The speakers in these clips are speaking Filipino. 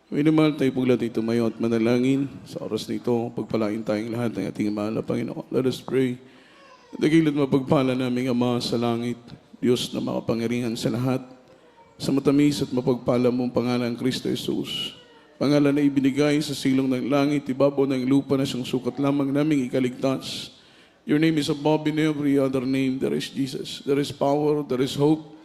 Minamahal tayo paglatay tumayo at manalangin sa oras nito. Pagpalain tayong lahat ng ating mahal na Panginoon. Let us pray. Dakilat mapagpala naming Ama sa langit, Diyos na makapangyarihan sa lahat, sa matamis at mapagpala mong pangalan Kristo Jesus. Pangalan na ibinigay sa silong ng langit, ibabaw ng lupa na siyang sukat lamang naming ikaligtas. Your name is above in every other name. There is Jesus. There is power. There is hope.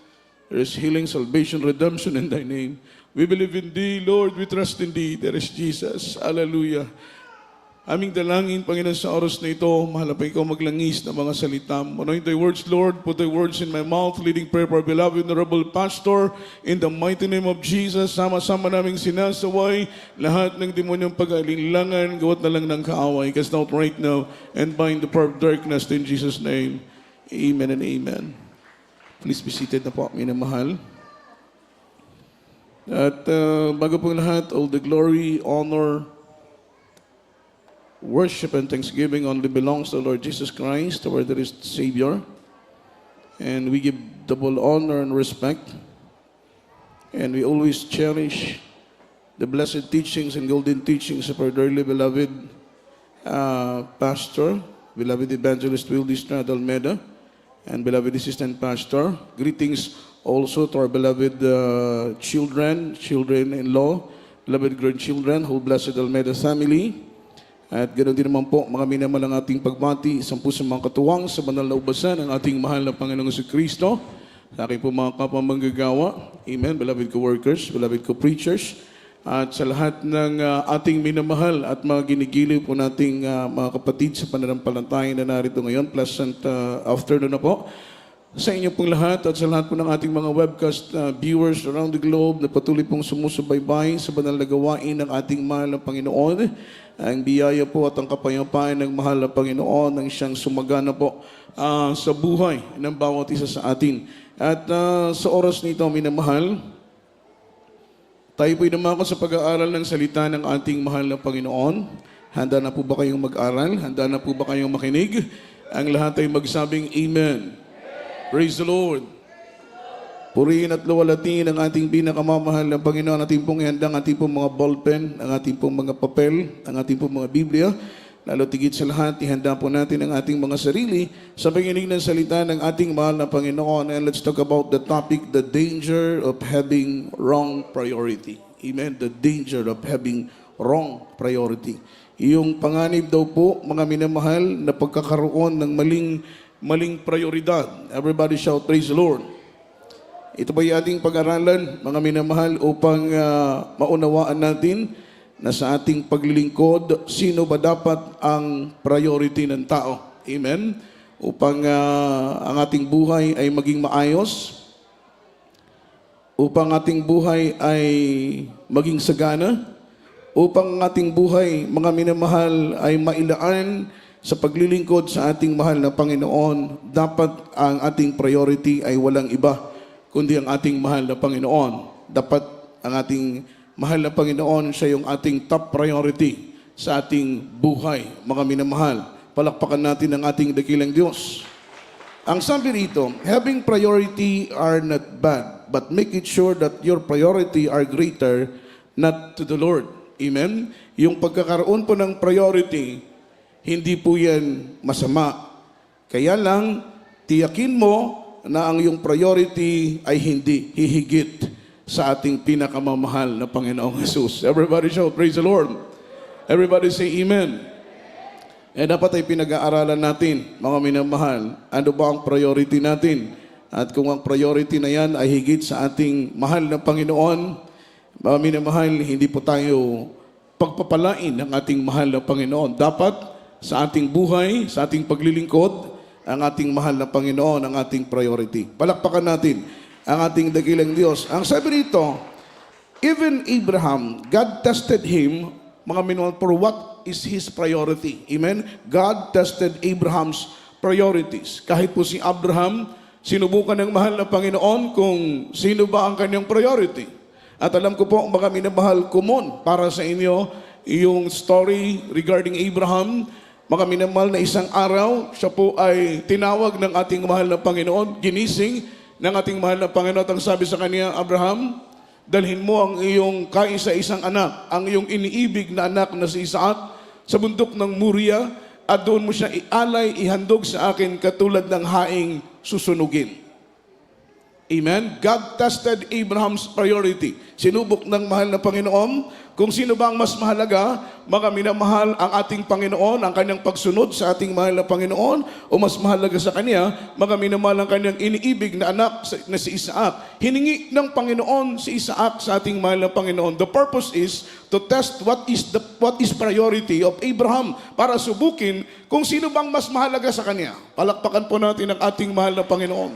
There is healing, salvation, redemption in Thy name. We believe in Thee, Lord. We trust in Thee. There is Jesus. Hallelujah. Aming dalangin, Panginoon, sa oras na ito, mahal pa Ikaw maglangis ng mga salita. Anoint Thy words, Lord. Put Thy words in my mouth. Leading prayer for our beloved Honorable Pastor. In the mighty name of Jesus, sama-sama naming sinasaway lahat ng demonyong pag-alinlangan, gawat na lang ng kaaway. Cast out right now and bind the power of darkness in Jesus' name. Amen and amen. Please be seated na po, minamahal. At bago po lahat, all the glory, honor, worship, and thanksgiving only belongs to the Lord Jesus Christ, our dearest Savior. And we give double honor and respect. And we always cherish the blessed teachings and golden teachings of our dearly beloved Pastor, beloved Evangelist Wildy Estrada Almeida, and beloved Assistant Pastor. Greetings also to our beloved children-in-law, beloved grandchildren, whole blessed Almeida family. At ganoon din naman po, mga minamahal ang ating pagbati, isang pusong mga katuwang sa banal na ubasan ng ating mahal na Panginoong Kristo. Sa aking po mga kapamanggagawa, amen, beloved co-workers, beloved co-preachers, at sa lahat ng ating minamahal at mga ginigiliw po nating mga kapatid sa pananampalataya na narito ngayon. Pleasant afternoon na po sa inyo pong lahat at sa lahat po ng ating mga webcast viewers around the globe na patuloy pong sumusubaybay sa banal na gawain ng ating mahal na Panginoon. Ang biyaya po at ang kapayapaan ng mahal na Panginoon ang siyang sumagana po sa buhay ng bawat isa sa atin. At sa oras nito, minamahal, tayo po'y dumako sa pag-aaral ng salita ng ating mahal na Panginoon. Handa na po ba kayong mag-aral? Handa na po ba kayong makinig? Ang lahat ay magsabing Amen. Praise the Lord. Purihin at luwalatin ang ating pinakamamahal ng Panginoon. Ating pong ihanda ang ating pong mga ballpen, ang ating pong mga papel, ang ating pong mga Biblia. Lalo tigit sa lahat, ihanda po natin ang ating mga sarili sa pakinig ng salita ng ating mahal na Panginoon. And let's talk about the topic, the danger of having wrong priority. Amen? The danger of having wrong priority. Yung panganib daw po, mga minamahal, na pagkakaroon ng maling prioridad. Everybody shout, praise the Lord. Ito ba yung ating pag-aralan, mga minamahal, upang maunawaan natin na sa ating paglilingkod, sino ba dapat ang priority ng tao? Amen? Upang ang ating buhay ay maging maayos, upang ating buhay ay maging sagana, upang ang ating buhay, mga minamahal, ay mailaan sa paglilingkod sa ating mahal na Panginoon, dapat ang ating priority ay walang iba, kundi ang ating mahal na Panginoon. Dapat ang ating mahal na Panginoon, siya yung ating top priority sa ating buhay, mga minamahal. Palakpakan natin ang ating dakilang Diyos. Ang sabi rito, having priority are not bad, but make it sure that your priority are greater, not to the Lord. Amen? Yung pagkakaroon po ng priority, hindi po yan masama. Kaya lang, tiyakin mo na ang iyong priority ay hindi hihigit sa ating pinakamamahal na Panginoong Jesus. Everybody shout, praise the Lord. Everybody say amen. Dapat ay pinag-aaralan natin, mga minamahal, ano ba ang priority natin? At kung ang priority na yan ay higit sa ating mahal na Panginoon, mga minamahal, hindi po tayo pagpapalain ng ating mahal na Panginoon. Dapat sa ating buhay, sa ating paglilingkod, ang ating mahal na Panginoon, ang ating priority. Palakpakan natin ang ating dakilang Diyos. Ang sabi rito, even Abraham, God tested him, mga minamahal, for what is his priority. Amen? God tested Abraham's priorities. Kahit po si Abraham, sinubukan ng mahal na Panginoon kung sino ba ang kanyang priority. At alam ko po, mga minamahal, common para sa inyo, yung story regarding Abraham. Mga minamahal, na isang araw, siya po ay tinawag ng ating mahal na Panginoon, ginising ng ating mahal na Panginoon. At ang sabi sa kanya, Abraham, dalhin mo ang iyong kaisa-isang anak, ang iyong iniibig na anak na si Isaac, sa bundok ng Moriah, at doon mo siya ialay, ihandog sa akin katulad ng haing susunugin. Amen? God tested Abraham's priority. Sinubok ng mahal na Panginoon kung sino ba ang mas mahalaga, mga minamahal, ang ating Panginoon, ang kanyang pagsunod sa ating mahal na Panginoon, o mas mahalaga sa kanya, mga minamahal, ang kanyang iniibig na anak na si Isaac. Hiningi ng Panginoon si Isaac sa ating mahal na Panginoon. The purpose is to test what is priority of Abraham, para subukin kung sino bang mas mahalaga sa kanya. Palakpakan po natin ang ating mahal na Panginoon.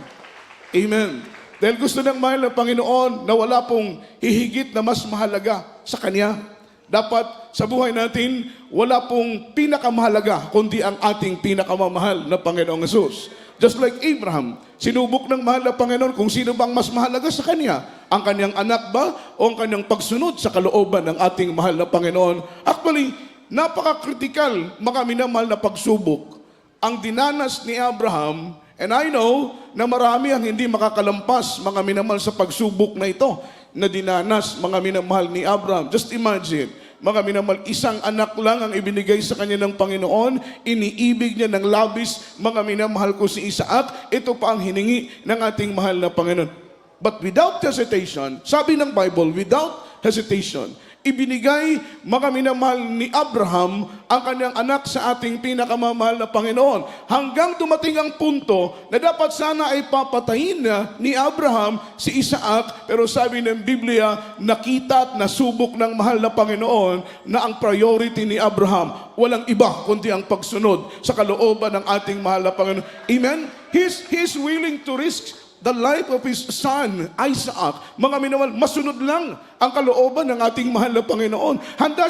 Amen. Dahil gusto ng mahal na Panginoon na wala pong hihigit na mas mahalaga sa Kanya. Dapat sa buhay natin, wala pong pinakamahalaga, kundi ang ating pinakamamahal na Panginoong Hesus. Just like Abraham, sinubok ng mahal na Panginoon kung sino bang mas mahalaga sa Kanya. Ang kanyang anak ba o ang kanyang pagsunod sa kalooban ng ating mahal na Panginoon. Actually, napaka-critical, mga minamahal na pagsubok ang dinanas ni Abraham. And I know na marami ang hindi makakalampas, mga minamahal, sa pagsubok na ito na dinanas, mga minamahal, ni Abraham. Just imagine, mga minamahal, isang anak lang ang ibinigay sa kanya ng Panginoon, iniibig niya ng labis, mga minamahal ko, si Isaac. Ito pa ang hiningi ng ating mahal na Panginoon. But without hesitation, sabi ng Bible, without hesitation, ibinigay, mga minamahal, ni Abraham ang kanyang anak sa ating pinakamamahal na Panginoon. Hanggang dumating ang punto na dapat sana ay papatayin na ni Abraham si Isaac. Pero sabi ng Biblia, nakita at nasubok ng mahal na Panginoon na ang priority ni Abraham, walang iba kundi ang pagsunod sa kalooban ng ating mahal na Panginoon. Amen? He's willing to risk the life of his son, Isaac. Mga minamahal, masunod lang ang kalooban ng ating mahal na Panginoon. Handa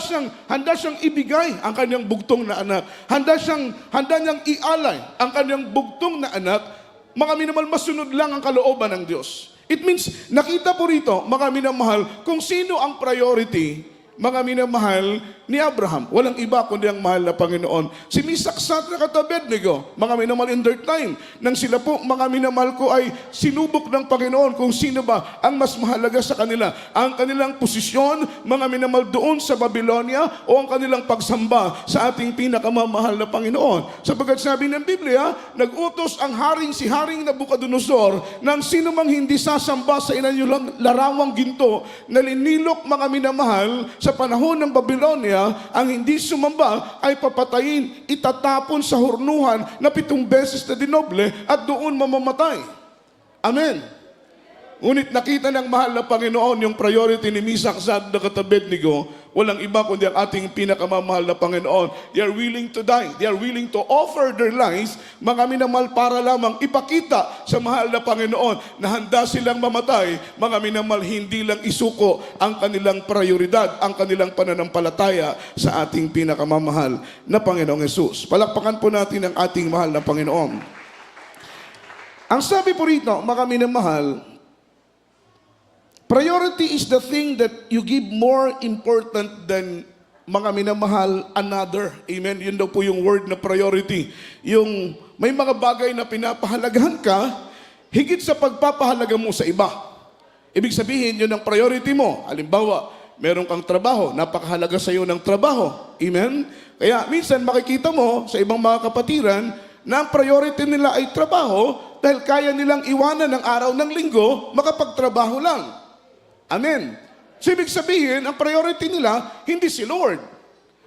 siyang ibigay ang kanyang bugtong na anak. Handa niyang ialay ang kanyang bugtong na anak. Mga minamahal, masunod lang ang kalooban ng Diyos. It means, nakita po rito, mga minamahal, kung sino ang priority, mga minamahal, ni Abraham. Walang iba kundi ang mahal na Panginoon. Si Misak, Sadrak at Abednego, mga minamahal, in their time, nang sila po, mga minamahal ko, ay sinubok ng Panginoon kung sino ba ang mas mahalaga sa kanila. Ang kanilang posisyon, mga minamahal, doon sa Babylonia, o ang kanilang pagsamba sa ating pinakamamahal na Panginoon. Sapagkat sabi ng Biblia, nag-utos ang si Haring Nabucodonosor, ng sino mang hindi sasamba sa inanyulang larawang ginto, na linilok, mga minamahal, sa panahon ng Babylonia, ang hindi sumamba ay papatayin, itatapon sa hurnuhan na 7 beses na dinoble at doon mamamatay. Amen. Ngunit nakita ng mahal na Panginoon yung priority ni Misak, Sadrak at Abednego. Walang iba kundi ang ating pinakamamahal na Panginoon. They are willing to die. They are willing to offer their lives, mga minamahal, para lamang ipakita sa mahal na Panginoon na handa silang mamatay. Mga minamahal, hindi lang isuko ang kanilang prioridad, ang kanilang pananampalataya sa ating pinakamamahal na Panginoong Hesus. Palakpakan po natin ang ating mahal na Panginoon. Ang sabi po rito, mga minamahal, priority is the thing that you give more important than, mga minamahal, another. Amen? Yun daw po yung word na priority. Yung may mga bagay na pinapahalagahan ka, higit sa pagpapahalaga mo sa iba. Ibig sabihin, yun ang priority mo. Halimbawa, meron kang trabaho, napakahalaga sa iyo ng trabaho. Amen? Kaya minsan makikita mo sa ibang mga kapatiran na ang priority nila ay trabaho dahil kaya nilang iwanan ng araw ng linggo, makapagtrabaho lang. Amen. So, ibig sabihin, ang priority nila, hindi si Lord.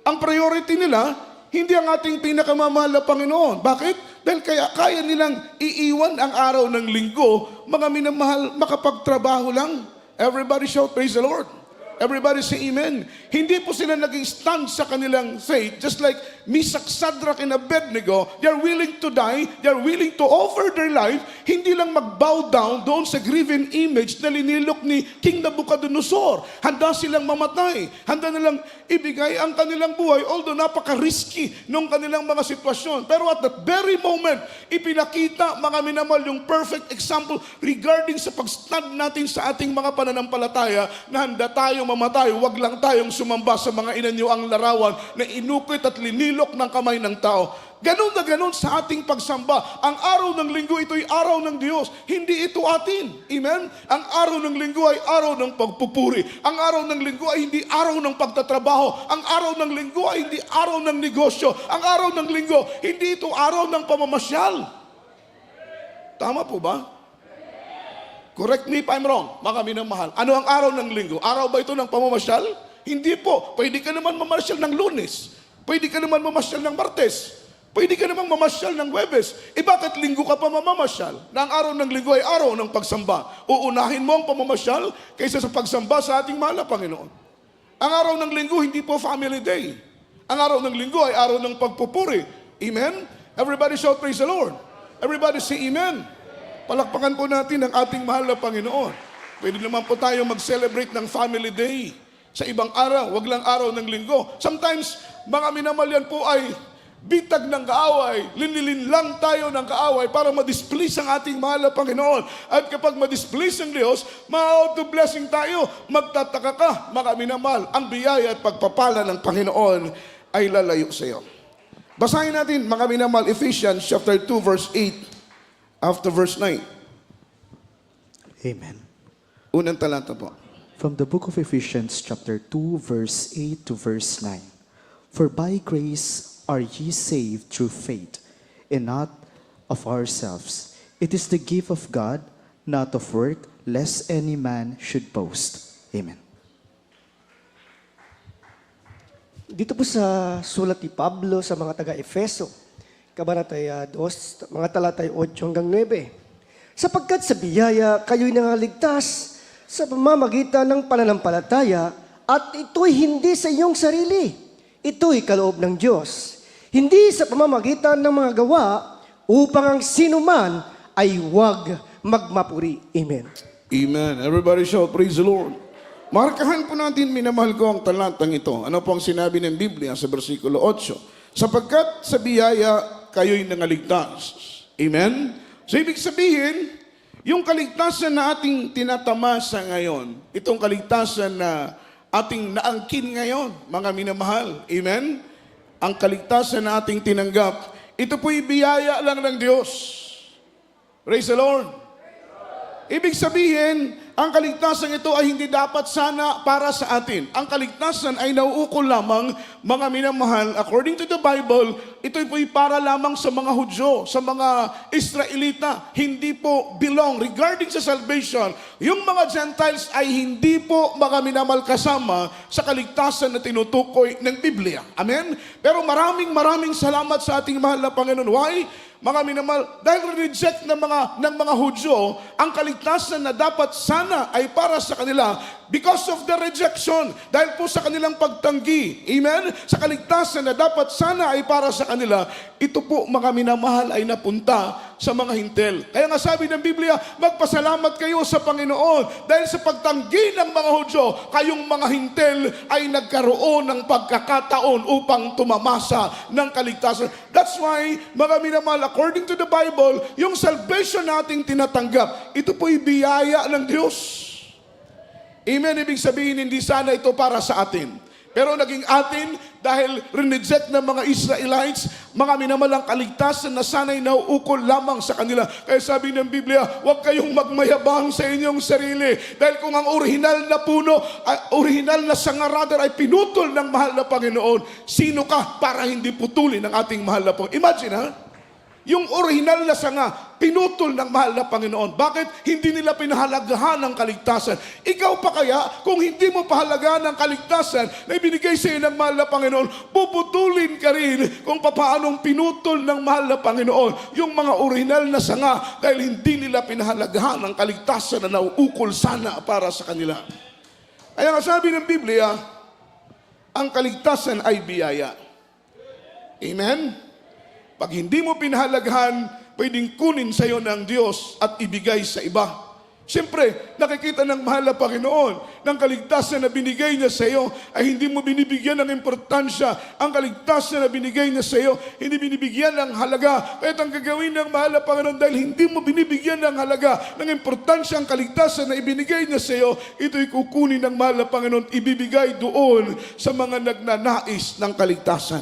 Ang priority nila, hindi ang ating pinakamamahal na Panginoon. Bakit? Dahil kaya nilang iiwan ang araw ng linggo, mga minamahal, makapagtrabaho lang. Everybody shout, praise the Lord. Everybody say amen. Hindi po sila naging stand sa kanilang faith, just like Misak, Sadrak, and Abednego. They are willing to die. They are willing to offer their life. Hindi lang mag-bow down doon sa graven image na linilok ni King Nabucodonosor. Handa silang mamatay. Handa nilang ibigay ang kanilang buhay, although napaka-risky nung kanilang mga sitwasyon. Pero at that very moment, ipinakita, mga minamahal, yung perfect example regarding sa pag-stand natin sa ating mga pananampalataya na handa tayong mamamatay, wag lang tayong sumamba sa mga inanyo ang larawan na inukit at linilok ng kamay ng tao. Ganon na ganon sa ating pagsamba. Ang araw ng linggo, ito'y araw ng Diyos. Hindi ito atin. Amen? Ang araw ng linggo ay araw ng pagpupuri. Ang araw ng linggo ay hindi araw ng pagtatrabaho. Ang araw ng linggo ay hindi araw ng negosyo. Ang araw ng linggo, hindi ito araw ng pamamasyal. Tama po ba? Correct me if I'm wrong, mga minamahal. Ano ang araw ng linggo? Araw ba ito ng pamamasyal? Hindi po. Pwede ka naman mamasyal ng Lunes. Pwede ka naman mamasyal ng Martes. Pwede ka naman mamasyal ng Huwebes. Bakit linggo ka pa mamamasyal? Na ang araw ng linggo ay araw ng pagsamba. Uunahin mo ang pamamasyal kaysa sa pagsamba sa ating mahal na Panginoon. Ang araw ng linggo, hindi po family day. Ang araw ng linggo ay araw ng pagpupuri. Amen? Everybody shout praise the Lord. Everybody say amen. Palakpakan po natin ang ating mahal na Panginoon. Pwede naman po tayo mag-celebrate ng family day sa ibang araw, wag lang araw ng linggo. Sometimes, mga minamahal, po ay bitag ng kaaway. Linilin lang tayo ng kaaway para ma-displease ang ating mahal na Panginoon. At kapag ma-displease ang Diyos, ma-auto-blessing tayo. Magtataka ka, mga minamahal, ang biyaya at pagpapala ng Panginoon ay lalayo sa iyo. Basahin natin, mga minamahal, Ephesians chapter 2, verse 8. After verse 9. Amen. Unang talata po. From the book of Ephesians chapter 2 verse 8 to verse 9. For by grace are ye saved through faith, and not of ourselves. It is the gift of God, not of work, lest any man should boast. Amen. Dito po sa sulat ni Pablo sa mga taga-Efeso, Kabanataya 2, mga talatay 8 hanggang 9. Sapagkat sa biyaya kayo'y nangaligtas sa pamamagitan ng pananampalataya, at ito'y hindi sa iyong sarili. Ito'y kaloob ng Diyos. Hindi sa pamamagitan ng mga gawa, upang ang sinuman ay huwag magmapuri. Amen. Amen. Everybody shout, praise the Lord. Markahan po natin, minamahal ko, ang talatang ito. Ano po ang sinabi ng Biblia sa versikulo 8? Sapagkat sa biyaya kayo'y nangaligtas. Amen? So, ibig sabihin, yung kaligtasan na ating tinatamasa ngayon, itong kaligtasan na ating naangkin ngayon, mga minamahal. Amen? Ang kaligtasan na ating tinanggap, ito po'y biyaya lang ng Diyos. Praise the Lord. Ibig sabihin, ang kaligtasan ito ay hindi dapat sana para sa atin. Ang kaligtasan ay nauukol lamang, mga minamahal, according to the Bible, ito po'y para lamang sa mga Hudyo, sa mga Israelita. Hindi po belong regarding sa salvation. Yung mga Gentiles ay hindi po, mga minamahal, kasama sa kaligtasan na tinutukoy ng Biblia. Amen? Pero maraming salamat sa ating mahal na Panginoon. Why? Mga minamahal, dahil reject ng mga Hudyo, ang kaligtasan na dapat sana ay para sa kanila because of the rejection, dahil po sa kanilang pagtanggi. Amen? Sa kaligtasan na dapat sana ay para sa kanila, ito po, mga minamahal, ay napunta sa mga hintel. Kaya nga sabi ng Biblia, magpasalamat kayo sa Panginoon dahil sa pagtanggi ng mga Hudyo, kayong mga hintel ay nagkaroon ng pagkakataon upang tumamasa ng kaligtasan. That's why, mga minamahal, according to the Bible, yung salvation nating tinatanggap, ito po'y biyaya ng Diyos. Amen? Ibig sabihin, hindi sana ito para sa atin. Pero naging atin dahil rineject ng mga Israelites, mga minamalang kaligtasan na sana'y nauukol lamang sa kanila. Kaya sabi ng Biblia, huwag kayong magmayabang sa inyong sarili. Dahil kung ang original na puno, original na sanga rather ay pinutol ng mahal na Panginoon, sino ka para hindi putulin ng ating mahal na Panginoon? Imagine, ha? Yung original na sanga, pinutol ng mahal na Panginoon. Bakit? Hindi nila pinahalagahan ang kaligtasan. Ikaw pa kaya, kung hindi mo pahalagahan ang kaligtasan na ibinigay sa iyo ng mahal na Panginoon, puputulin ka rin kung paanong pinutol ng mahal na Panginoon yung mga original na sanga dahil hindi nila pinahalagahan ang kaligtasan na nauukol sana para sa kanila. Kaya nga sabi ng Biblia, ang kaligtasan ay biyaya. Amen? Pag hindi mo pinahalagahan, pwedeng kunin sa iyo ng Diyos at ibigay sa iba. Siyempre, nakikita ng mahal na Panginoon ng kaligtasan na binigay niya sa iyo ay hindi mo binibigyan ng importansya. Ang kaligtasan na binigay niya sa iyo, hindi binibigyan ng halaga. Kaya ang gagawin ng mahal na Panginoon dahil hindi mo binibigyan ng halaga, ng importansya ang kaligtasan na ibinigay niya sa iyo, ito'y kukunin ng mahal na Panginoon, ibibigay doon sa mga nagnanais ng kaligtasan.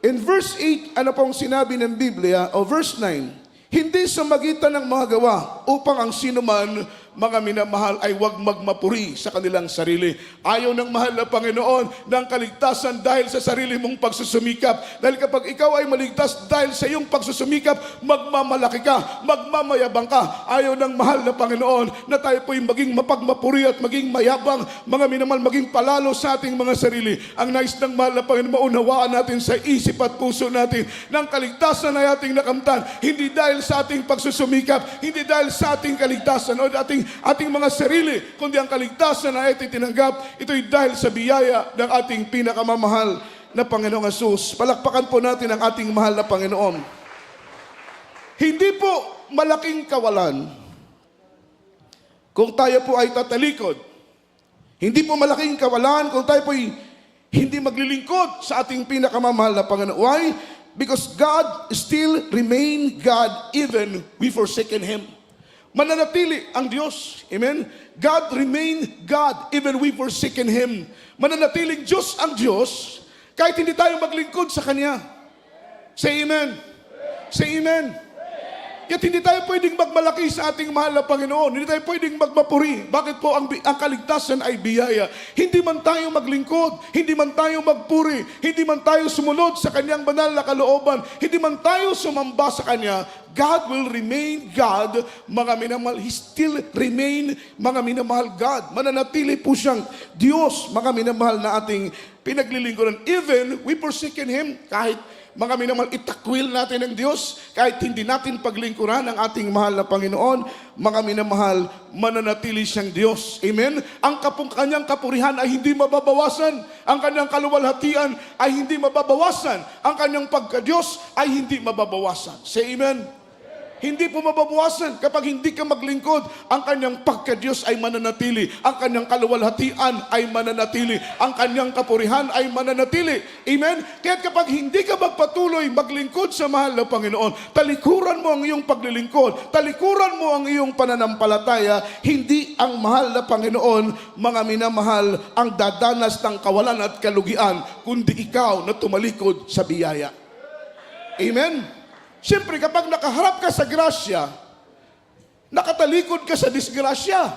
In verse 8, ano pong sinabi ng Biblia, o verse 9, hindi sa magitan ng mga gawa upang ang sinuman mga minamahal ay huwag magmapuri sa kanilang sarili. Ayaw ng mahal na Panginoon ng kaligtasan dahil sa sarili mong pagsusumikap. Dahil kapag ikaw ay maligtas dahil sa iyong pagsusumikap, magmamalaki ka, magmamayabang ka. Ayaw ng mahal na Panginoon na tayo po'y maging mapagmapuri at maging mayabang, mga minamahal, maging palalo sa ating mga sarili. Ang nais ng mahal na Panginoon, maunawaan natin sa isip at puso natin ng kaligtasan ay ating nakamtan, hindi dahil sa ating pagsusumikap, hindi dahil sa ating kaligtasan o ating mga sarili, kundi ang kaligtasan na ito'y tinanggap, ito'y dahil sa biyaya ng ating pinakamamahal na Panginoong Hesus. Palakpakan po natin ang ating mahal na Panginoon. Hindi po malaking kawalan kung tayo po ay tatalikod. Hindi po malaking kawalan kung tayo po ay hindi maglilingkod sa ating pinakamamahal na Panginoon. Why? Because God still remain God even we forsaken Him. Mananatili ang Diyos. Amen? God remain God even we forsaken Him. Mananatiling Diyos ang Diyos kahit hindi tayo maglingkod sa Kanya. Say amen. Say amen. Kaya hindi tayo pwedeng magmalaki sa ating mahal na Panginoon. Hindi tayo pwedeng magmapuri. Bakit po ang kaligtasan ay biyaya? Hindi man tayo maglingkod, hindi man tayo magpuri, hindi man tayo sumunod sa Kanyang banal na kalooban, hindi man tayo sumamba sa Kanya, God will remain God, mga minamahal. He still remain, mga minamahal, God. Mananatili po siyang Diyos, mga minamahal na ating pinaglilingkuran. Even we forsaken Him, kahit mga minamahal, itakwil natin ang Diyos, kahit hindi natin paglingkuran ang ating mahal na Panginoon, mga minamahal, mananatili siyang Diyos. Amen? Ang kanyang kapurihan ay hindi mababawasan. Ang kanyang kaluwalhatian ay hindi mababawasan. Ang kanyang pagka-Diyos ay hindi mababawasan. Say amen? Hindi po mababawasan kapag hindi ka maglingkod. Ang kanyang pagka-Diyos ay mananatili. Ang kanyang kaluwalhatian ay mananatili. Ang kanyang kapurihan ay mananatili. Amen? Kaya kapag hindi ka magpatuloy maglingkod sa mahal na Panginoon, talikuran mo ang iyong paglilingkod, talikuran mo ang iyong pananampalataya, hindi ang mahal na Panginoon, mga minamahal, ang dadanas ng kawalan at kalugian, kundi ikaw na tumalikod sa biyaya. Amen? Siyempre, kapag nakaharap ka sa grasya, nakatalikod ka sa disgrasya.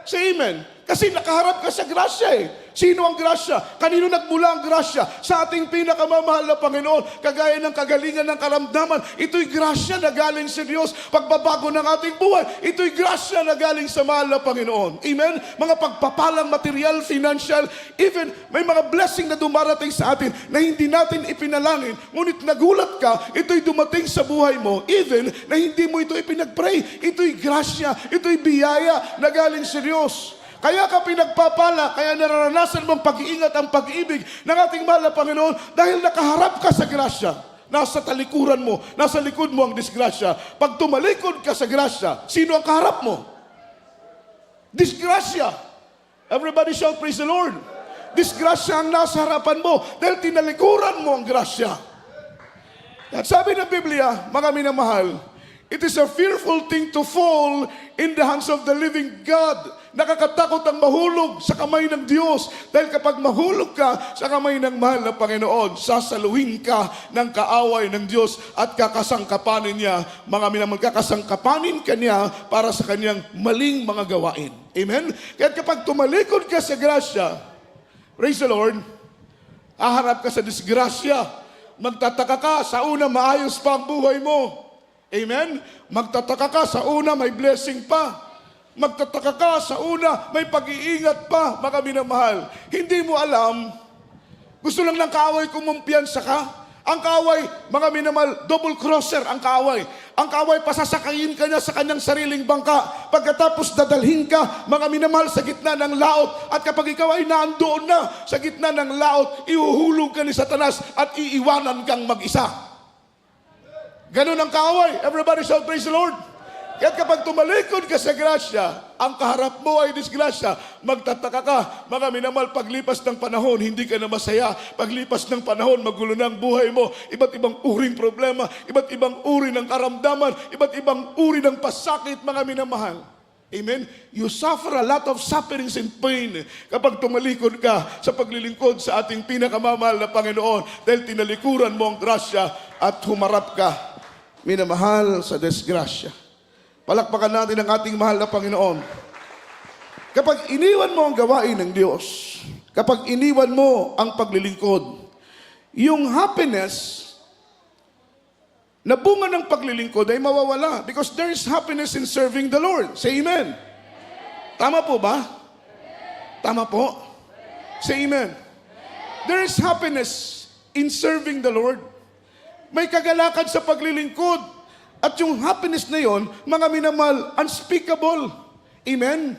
Say amen. Kasi nakaharap ka sa grasya eh. Sino ang grasya? Kanino nagmula ang grasya? Sa ating pinakamamahal na Panginoon, kagaya ng kagalingan ng karamdaman, ito'y grasya na galing sa Diyos. Pagbabago ng ating buhay, ito'y grasya na galing sa mahal na Panginoon. Amen? Mga pagpapalang material, financial, even may mga blessing na dumarating sa atin na hindi natin ipinalangin. Ngunit nagulat ka, ito'y dumating sa buhay mo, even na hindi mo ito ipinagpray. Ito'y grasya, ito'y biyaya na galing sa Diyos. Kaya ka pinagpapala, kaya nararanasan mong pag-iingat ang pag-ibig ng ating mahal na Panginoon dahil nakaharap ka sa grasya. Nasa talikuran mo, nasa likod mo ang disgrasya. Pag tumalikod ka sa grasya, sino ang kaharap mo? Disgrasya. Everybody shout, praise the Lord. Disgrasya ang nasa harapan mo dahil tinalikuran mo ang grasya. At sabi ng Biblia, mga minamahal, it is a fearful thing to fall in the hands of the living God. Nakakatakot ang mahulog sa kamay ng Diyos. Dahil kapag mahulog ka sa kamay ng mahal na Panginoon, sasaluhin ka ng kaaway ng Diyos at kakasangkapanin niya, mga minamahal, kakasangkapanin ka niya para sa kanyang maling mga gawain. Amen? Kaya kapag tumalikod ka sa grasya, praise the Lord, haharap ka sa disgrasya. Magtataka ka, sa una maayos pa ang buhay mo. Amen? Magtataka ka, sa una may blessing pa. Magtataka ka, sa una may pag-iingat pa, mga minamahal. Hindi mo alam, gusto lang ng kaaway kumumpiyansa ka. Ang kaaway, mga minamahal, double crosser ang kaaway. Ang kaaway, pasasakayin ka niya sa kanyang sariling bangka. Pagkatapos dadalhin ka, mga minamahal, sa gitna ng laot. At kapag ikaw ay naandoon na sa gitna ng laot, ihuhulog ka ni Satanas at iiwanan kang mag-isa. Ganun ang kaaway. Everybody shout, praise the Lord. Kaya kapag tumalikod ka sa grasya, ang kaharap mo ay disgrasya, magtataka ka, mga minamahal, paglipas ng panahon, hindi ka na masaya. Paglipas ng panahon, magulo na ang buhay mo. Iba't ibang uring problema, iba't ibang uri ng karamdaman, iba't ibang uri ng pasakit, mga minamahal. Amen? You suffer a lot of sufferings and pain kapag tumalikod ka sa paglilingkod sa ating pinakamamahal na Panginoon dahil tinalikuran mo ang grasya at humarap ka, minamahal, sa disgrasya. Palakpakan natin ang ating mahal na Panginoon. Kapag iniwan mo ang gawain ng Diyos, kapag iniwan mo ang paglilingkod, yung happiness na bunga ng paglilingkod ay mawawala because there is happiness in serving the Lord. Say amen. Tama po ba? Tama po? Say amen. There is happiness in serving the Lord. May kagalakan sa paglilingkod. At yung happiness na yon, mga minamahal, unspeakable. Amen?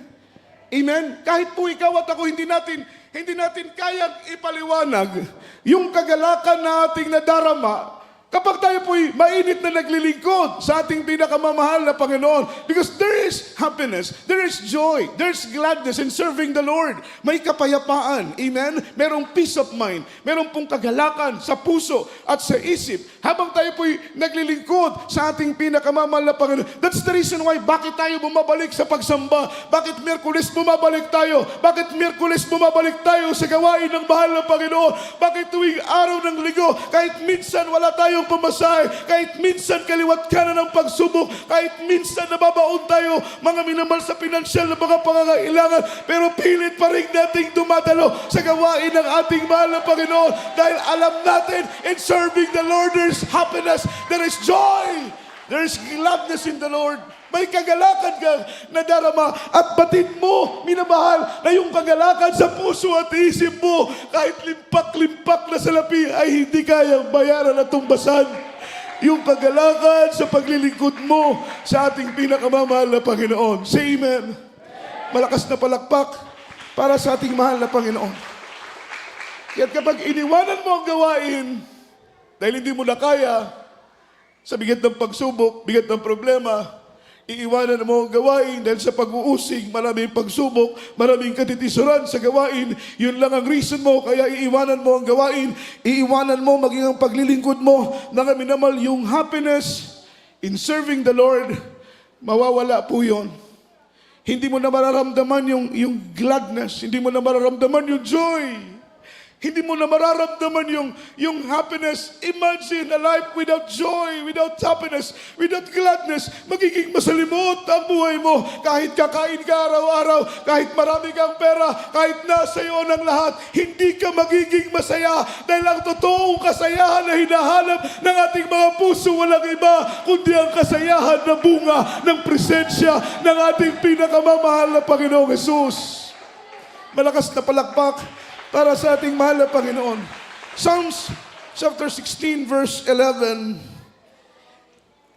Amen? Kahit po ikaw at ako, hindi natin kayang ipaliwanag yung kagalakan na ating nadarama kapag tayo po'y mainit na naglilingkod sa ating pinakamamahal na Panginoon. Because there is happiness, there is joy, there is gladness in serving the Lord. May kapayapaan. Amen? Merong peace of mind. Merong pong kagalakan sa puso at sa isip. Habang tayo po'y naglilingkod sa ating pinakamamahal na Panginoon. That's the reason why bakit tayo bumabalik sa pagsamba. Bakit Miyerkules bumabalik tayo? Bakit Miyerkules bumabalik tayo sa gawain ng mahal na Panginoon? Bakit tuwing araw ng linggo, kahit minsan wala tayong pamasahe, kahit minsan kaliwat kanan ng pagsubok, kahit minsan nababaon tayo, mga minamahal, sa pinansyal na mga pangangailangan, pero pilit pa rin nating dumadalo sa gawain ng ating mahal na Panginoon dahil alam natin, in serving the Lord, there is happiness, there is joy, there is gladness in the Lord. May kagalakan kang nadarama at batid mo, minamahal, na yung kagalakan sa puso at isip mo, kahit limpak-limpak na salapi ay hindi kayang bayaran at tumbasan. Yung kagalakan sa paglilingkod mo sa ating pinakamamahal na Panginoon. Say amen. Malakas na palakpak para sa ating mahal na Panginoon. Kaya kapag iniwanan mo ang gawain, dahil hindi mo na kaya, sa bigat ng pagsubok, bigat ng problema, iiwanan mo ang gawain dahil sa pag-uusig, maraming pagsubok, maraming katitisuran sa gawain. Yun lang ang reason mo, kaya iiwanan mo ang gawain, iiwanan mo maging ang paglilingkod mo. Mga minamahal, yung happiness in serving the Lord, mawawala po yun. Hindi mo na mararamdaman yung gladness, hindi mo na mararamdaman yung joy. Hindi mo na mararamdaman yung happiness. Imagine a life without joy, without happiness, without gladness. Magiging masalimot ang buhay mo. Kahit kakain ka araw-araw, kahit marami kang pera, kahit nasa iyo ng lahat, hindi ka magiging masaya. Dahil ang totoong kasayahan na hinahanap ng ating mga puso, walang iba, kundi ang kasayahan na bunga ng presensya ng ating pinakamamahal na Panginoong Jesus. Malakas na palakpak para sa ating mahal na Panginoon. Psalms chapter 16 verse 11.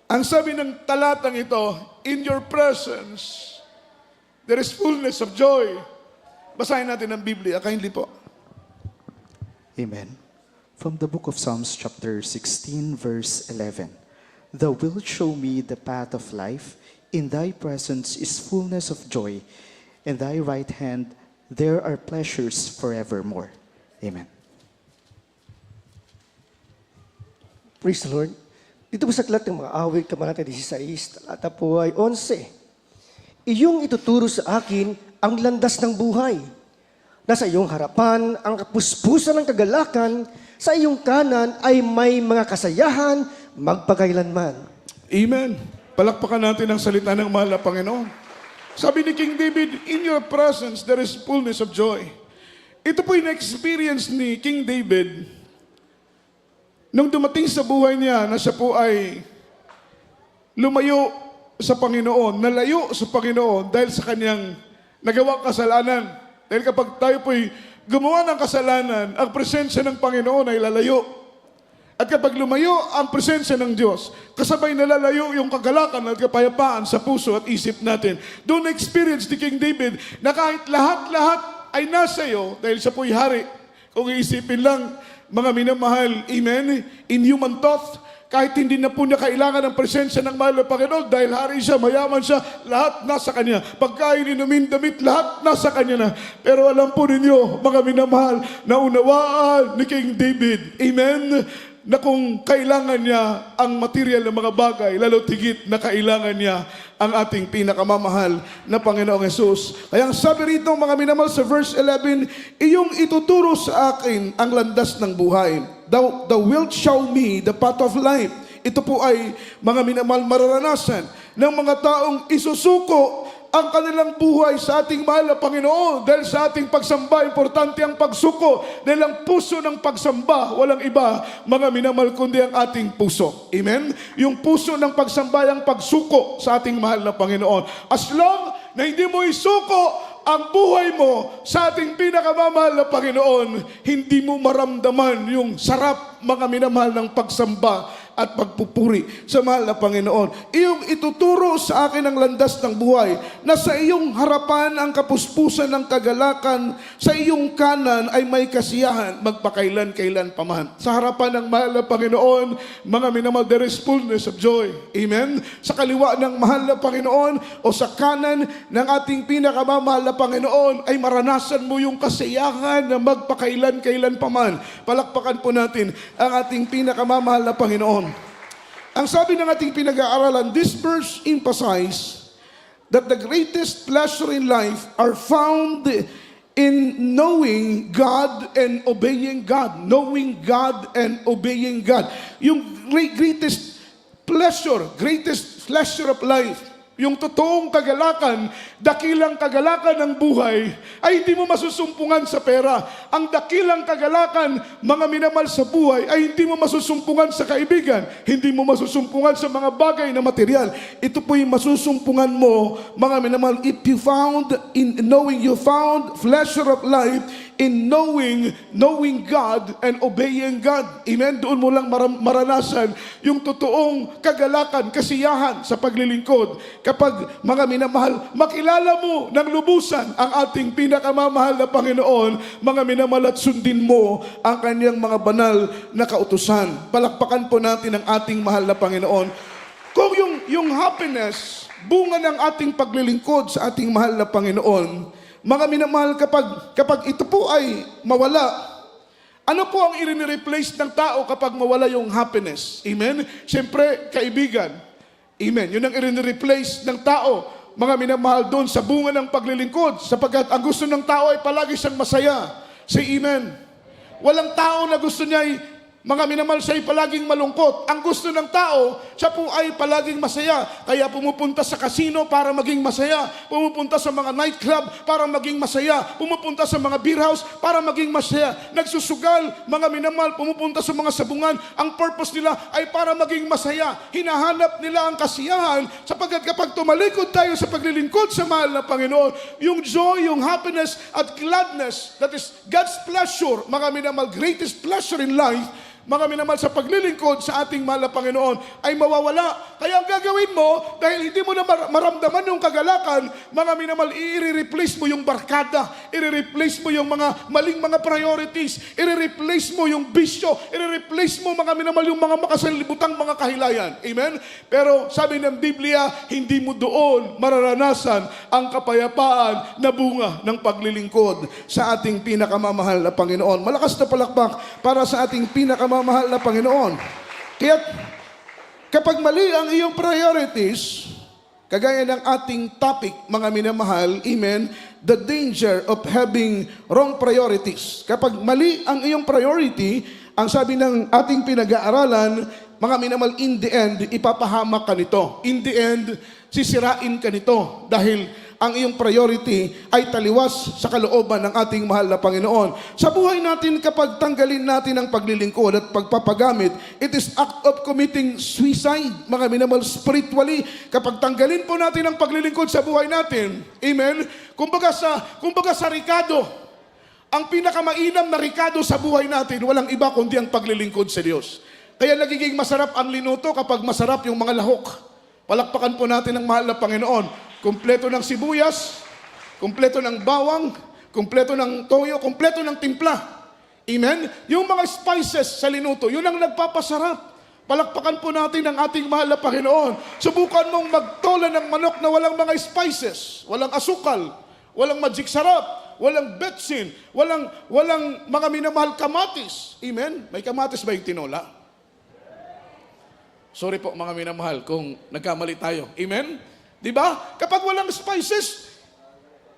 Ang sabi ng talatang ito, in your presence, there is fullness of joy. Basahin natin ang Biblia. Kindly po. Amen. From the book of Psalms chapter 16 verse 11. Thou wilt show me the path of life. In thy presence is fullness of joy. In thy right hand there are pleasures forevermore. Amen. Praise the Lord. Dito po sa aklat ng mga awit, kabanata 16, talata po ay 11. Iyong ituturo sa akin ang landas ng buhay. Nasa iyong harapan ang kapuspusan ng kagalakan, sa iyong kanan ay may mga kasayahan magpakailanman. Amen. Palakpakan natin ang salita ng mahal na Panginoon. Sabi ni King David, in your presence there is fullness of joy. Ito po yung experience ni King David nung dumating sa buhay niya na siya po ay lumayo sa Panginoon, nalayo sa Panginoon dahil sa kanyang nagawang kasalanan. Dahil kapag tayo po'y gumawa ng kasalanan, ang presensya ng Panginoon ay lalayo. At kapag lumayo ang presensya ng Diyos, kasabay nalalayo yung kagalakan at kapayapaan sa puso at isip natin. Doon na-experience ni King David na kahit lahat-lahat ay nasa iyo, dahil siya po'y hari. Kung iisipin lang, mga minamahal, amen, in human thought, kahit hindi na po niya kailangan ng presensya ng mahal na Panginoon dahil hari siya, mayaman siya, lahat nasa Kanya. Pagkain, inumin, damit, lahat nasa Kanya na. Pero alam po ninyo, mga minamahal, naunawaan ni King David, amen, na kung kailangan niya ang material ng mga bagay, lalo tigit na kailangan niya ang ating pinakamamahal na Panginoong Hesus. Kaya ang sabi rito, mga minamahal, sa verse 11, iyong ituturo sa akin ang landas ng buhay. Thou wilt show me the path of life. Ito po ay, mga minamahal, mararanasan ng mga taong isusuko ang kanilang buhay sa ating mahal na Panginoon. Dahil sa ating pagsamba, importante ang pagsuko. Dahil ang puso ng pagsamba, walang iba, mga minamahal, kundi ang ating puso. Amen? Yung puso ng pagsamba, ang pagsuko sa ating mahal na Panginoon. As long na hindi mo isuko ang buhay mo sa ating pinakamamahal na Panginoon, hindi mo maramdaman yung sarap, mga minamahal, ng pagsamba at pagpupuri sa mahal na Panginoon. Iyong ituturo sa akin ang landas ng buhay, na sa iyong harapan ang kapuspusan ng kagalakan, sa iyong kanan ay may kasiyahan, magpakailan-kailan pa man. Sa harapan ng mahal na Panginoon, mga minamahal, there is fullness of joy. Amen? Sa kaliwa ng mahal na Panginoon o sa kanan ng ating pinakamamahal na Panginoon, ay maranasan mo yung kasiyahan na magpakailan-kailan pa man. Palakpakan po natin ang ating pinakamamahal na Panginoon. Ang sabi ng ating pinag-aaralan, this verse emphasizes that the greatest pleasure in life are found in knowing God and obeying God. Knowing God and obeying God. Yung greatest pleasure of life, yung totoong kagalakan, dakilang kagalakan ng buhay, ay hindi mo masusumpungan sa pera. Ang dakilang kagalakan, mga minamahal, sa buhay, ay hindi mo masusumpungan sa kaibigan. Hindi mo masusumpungan sa mga bagay na material. Ito po yung masusumpungan mo, mga minamahal, if you found in knowing, you found pleasure of life in knowing God and obeying God. Amen? Doon mo lang maranasan yung totoong kagalakan, kasiyahan sa paglilingkod. Kapag, mga minamahal, makilala mo ng lubusan ang ating pinakamamahal na Panginoon, mga minamahal, at sundin mo ang kanyang mga banal na kautusan. Palakpakan po natin ang ating mahal na Panginoon. Kung yung happiness, bunga ng ating paglilingkod sa ating mahal na Panginoon, mga minamahal, kapag ito po ay mawala, ano po ang i-replace ng tao kapag mawala yung happiness? Amen? Siyempre, kaibigan. Amen. Yun ang i-replace ng tao, mga minamahal, doon sa bunga ng paglilingkod, sapagkat ang gusto ng tao ay palagi siyang masaya. Say amen. Walang tao na gusto niya ay, mga minamahal, siya ay palaging malungkot. Ang gusto ng tao, siya po ay palaging masaya. Kaya pumupunta sa casino para maging masaya. Pumupunta sa mga nightclub para maging masaya. Pumupunta sa mga beer house para maging masaya. Nagsusugal, mga minamahal, pumupunta sa mga sabungan. Ang purpose nila ay para maging masaya. Hinahanap nila ang kasiyahan, sapagkat kapag tumalikod tayo sa paglilingkod sa mahal na Panginoon, yung joy, yung happiness at gladness, that is God's pleasure, mga minamahal, greatest pleasure in life, mga minamahal, sa paglilingkod sa ating mahal na Panginoon, ay mawawala. Kaya ang gagawin mo, dahil hindi mo na maramdaman yung kagalakan, mga minamahal, i-replace mo yung barkada, i-replace mo yung mga maling mga priorities, i-replace mo yung bisyo, i-replace mo, mga minamahal, yung mga makasalibutang mga kahilayan. Amen? Pero sabi ng Biblia, hindi mo doon mararanasan ang kapayapaan na bunga ng paglilingkod sa ating pinakamamahal na Panginoon. Malakas na palakpak para sa ating pinakamamahal na Panginoon. Kaya kapag mali ang iyong priorities, kagaya ng ating topic, mga minamahal, amen, the danger of having wrong priorities. Kapag mali ang iyong priority, ang sabi ng ating pinag-aaralan, mga minamahal, in the end, ipapahamak ka nito. In the end, sisirain ka nito dahil ang iyong priority ay taliwas sa kalooban ng ating mahal na Panginoon. Sa buhay natin, kapag tanggalin natin ang paglilingkod at pagpapagamit, it is act of committing suicide, mga minamahal, spiritually. Kapag tanggalin po natin ang paglilingkod sa buhay natin, amen, kumbaga sa Ricardo, ang pinakamainam na Ricardo sa buhay natin, walang iba kundi ang paglilingkod sa Diyos. Kaya nagiging masarap ang linuto kapag masarap yung mga lahok. Palakpakan po natin ang mahal na Panginoon. Kumpleto ng sibuyas, kumpleto ng bawang, kumpleto ng toyo, kumpleto ng timpla. Amen? Yung mga spices sa linuto, yun ang nagpapasarap. Palakpakan po natin ang ating mahal na Panginoon. Subukan mong magtola ng manok na walang mga spices, walang asukal, walang magic sarap, walang betsin, walang mga minamahal kamatis. Amen? May kamatis ba yung tinola? Sorry po mga minamahal kung nagkamali tayo. Amen? Di ba? Kapag walang spices,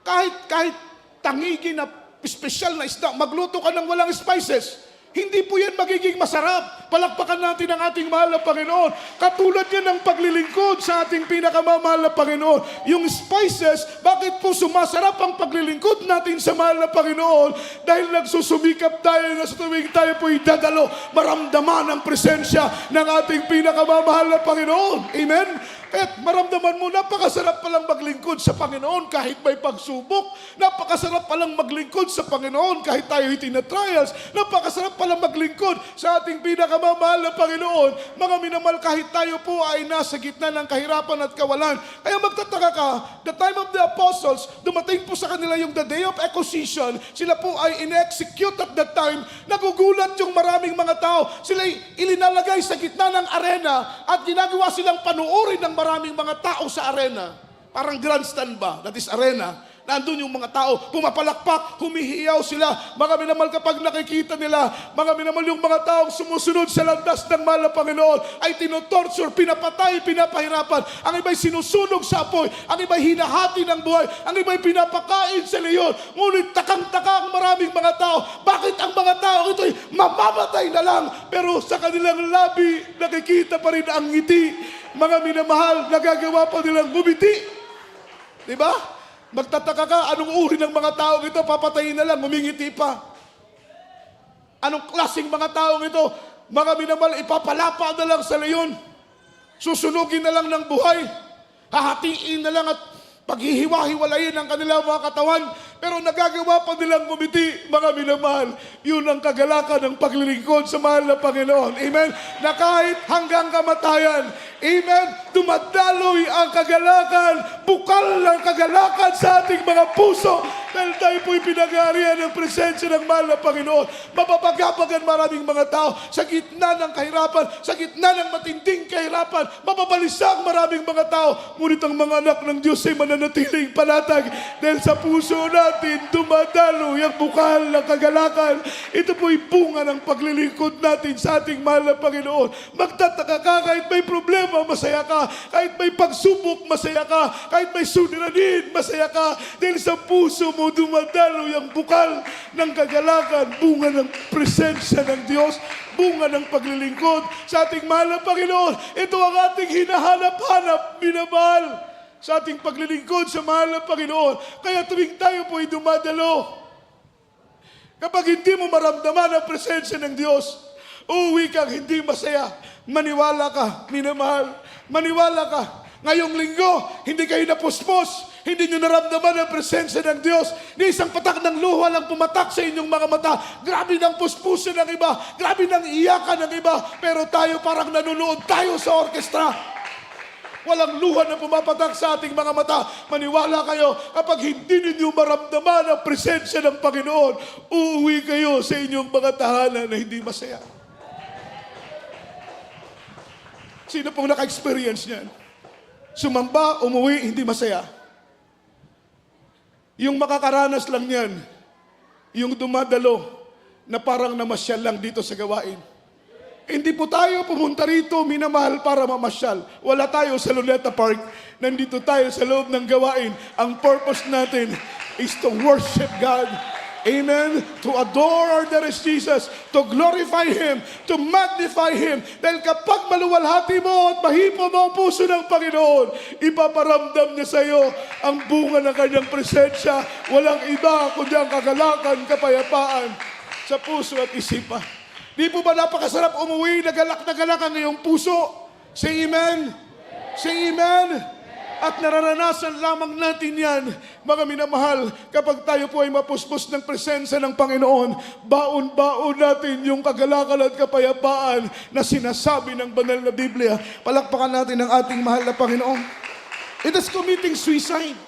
kahit tangigi na special na isda, magluto ka ng walang spices, hindi po yan magiging masarap. Palakpakan natin ang ating mahal na Panginoon. Katulad yan ng paglilingkod sa ating pinakamamahal na Panginoon. Yung spices, bakit po sumasarap ang paglilingkod natin sa mahal na Panginoon? Dahil nagsusumikap tayo na sa tuwing tayo po'y dadalo, maramdaman ang presensya ng ating pinakamamahal na Panginoon. Amen? At maramdaman mo, napakasarap palang maglingkod sa Panginoon kahit may pagsubok. Napakasarap palang maglingkod sa Panginoon kahit tayo tina-trials. Napakasarap palang maglingkod sa ating pinakamamahal na Panginoon. Mga minamahal, kahit tayo po ay nasa gitna ng kahirapan at kawalan. Kaya magtataka ka, the time of the apostles, dumating po sa kanila yung the day of acquisition. Sila po ay in-execute at that time. Nagugulat yung maraming mga tao. Sila ilinalagay sa gitna ng arena at ginagawa silang panuorin ng maraming mga tao sa arena. Parang grandstand ba? That is arena. Nandun yung mga tao, pumapalakpak, humihiyaw sila. Mga minamahal, kapag nakikita nila, mga minamahal, yung mga taong sumusunod sa landas ng mahal na Panginoon ay tinotorture, pinapatay, pinapahirapan. Ang iba'y sinusunog sa apoy, ang iba'y hinahati ng buhay, ang iba'y pinapakain sa leyon. Ngunit takang-taka ang maraming mga tao. Bakit ang mga tao ito'y mamamatay na lang? Pero sa kanilang labi, nakikita pa rin ang ngiti. Mga minamahal, nagagawa pa nilang bumiti. Diba? Magtataka ka, anong uri ng mga taong ito, papatayin na lang, humingiti pa. Anong klaseng mga taong ito, mga minamahal, ipapalapa na lang sa leyon. Susunugin na lang ng buhay. Hahatiin na lang at paghihiwa-hiwalayin ang kanilang mga katawan. Pero nagagawa pa nilang ngumiti, mga minamahal. Yun ang kagalakan ng paglilingkod sa mahal na Panginoon. Amen? Na kahit hanggang kamatayan, amen, dumadaloy ang kagalakan, bukal ang kagalakan sa ating mga puso. Dahil tayo po'y pinag-aarihan ng presensya ng mahal na Panginoon. Mapapagapagan maraming mga tao sa gitna ng kahirapan, sa gitna ng matinding kahirapan. Mapapalisang maraming mga tao. Ngunit ang mga anak ng Diyos ay mananatiling panatag dahil sa puso natin dumadalo yung bukal ng kagalakan. Ito po'y bunga ng paglilingkod natin sa ating mahal na Panginoon. Magtataka ka kahit may problema, masaya ka. Kahit may pagsubok, masaya ka. Kahit may suliranin, masaya ka. Dahil sa puso mo dumadalo yung bukal ng kagalakan, bunga ng presensya ng Diyos, bunga ng paglilingkod sa ating mahal na Panginoon. Ito ang ating hinahanap-hanap, minamahal, sa ating paglilingkod sa mahal na Panginoon. Kaya tuwing tayo po ay dumadalo, kapag hindi mo maramdaman ang presensya ng Diyos, uuwi kang hindi masaya. Maniwala ka, minamahal. Maniwala ka. Ngayong linggo, hindi kayo napuspos. Hindi nyo naramdaman ang presensya ng Diyos. Ni isang patak ng luha lang pumatak sa inyong mga mata. Grabe ng puspusan ng iba. Grabe ng iyakan ng iba. Pero tayo parang nanonood tayo sa orkestra. Walang luha na pumapatak sa ating mga mata. Maniwala kayo, kapag hindi ninyo maramdaman ang presensya ng Panginoon, uuwi kayo sa inyong mga tahanan na hindi masaya. Sino pong naka-experience niyan? Sumamba, umuwi, hindi masaya. Yung makakaranas lang yan, yung dumadalo na parang namasyal lang dito sa gawain. Hindi po tayo pumunta rito, minamahal, para mamasyal. Wala tayo sa Luneta Park. Nandito tayo sa loob ng gawain. Ang purpose natin is to worship God. Amen? To adore our dearest Jesus, to glorify Him, to magnify Him. Dahil kapag maluwalhati mo at mahipo mo ang puso ng Panginoon, ipaparamdam niya sa iyo ang bunga ng kanyang presensya. Walang iba kundi ang kagalakan, kapayapaan sa puso at isipan. Di po ba napakasarap umuwi, nagalak ang iyong puso? Say amen? Say amen? At nararanasan lamang natin yan, mga minamahal, kapag tayo po ay mapuspos ng presensya ng Panginoon, baon-baon natin yung kagalakan at kapayapaan na sinasabi ng banal na Biblia. Palakpakan natin ang ating mahal na Panginoon. It is committing suicide.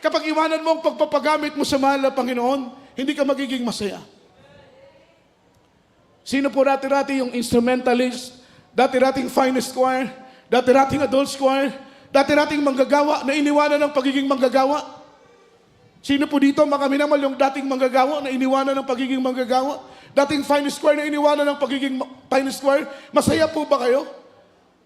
Kapag iwanan mo ang pagpapagamit mo sa mahal na Panginoon, hindi ka magiging masaya. Sino po rati-rati yung instrumentalist dati rating finest choir, dati rating adults choir, dati rating manggagawa na iniwanan ng pagiging manggagawa. Sino po dito, mga minamal, yung dating manggagawa na iniwanan ng pagiging manggagawa? Dating finest choir na iniwanan ng pagiging finest choir? Masaya po ba kayo?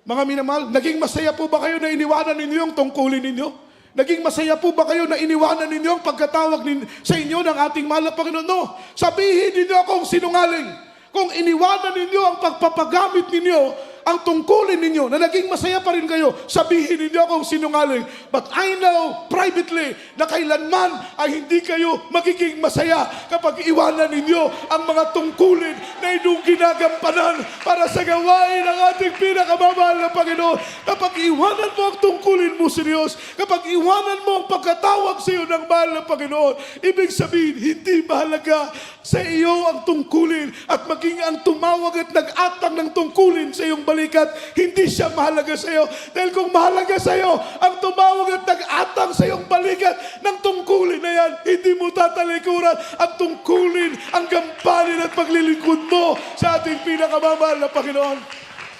Mga minamal, naging masaya po ba kayo na iniwanan ninyo yung tungkulin ninyo? Naging masaya po ba kayo na iniwanan ninyo ang pagkatawag sa inyo ng ating mahal na Panginoon? No. Sabihin ninyo akong sinungaling. Kung iniwanan ninyo ang pagpapagamit ninyo, ang tungkulin ninyo, na naging masaya pa rin kayo, sabihin ninyo akong sinungaling. But I know privately na kailanman ay hindi kayo magiging masaya kapag iwanan ninyo ang mga tungkulin na inyong ginagampanan para sa gawain ng ating pinakamamahal na Panginoon. Kapag iwanan mo ang tungkulin mo sa Diyos, kapag iwanan mo ang pagkatawag sa iyo ng mahal na Panginoon, ibig sabihin, hindi mahalaga sa iyo ang tungkulin at maging ang tumawag at nag-atang ng tungkulin sa iyong balikat, hindi siya mahalaga sa iyo. Dahil kung mahalaga sa iyo ang tumawag at nag-atang sa iyong balikat ng tungkulin na yan, hindi mo tatalikuran ang tungkulin, ang gampanin at paglilingkod mo sa ating pinakamamahal na Panginoon.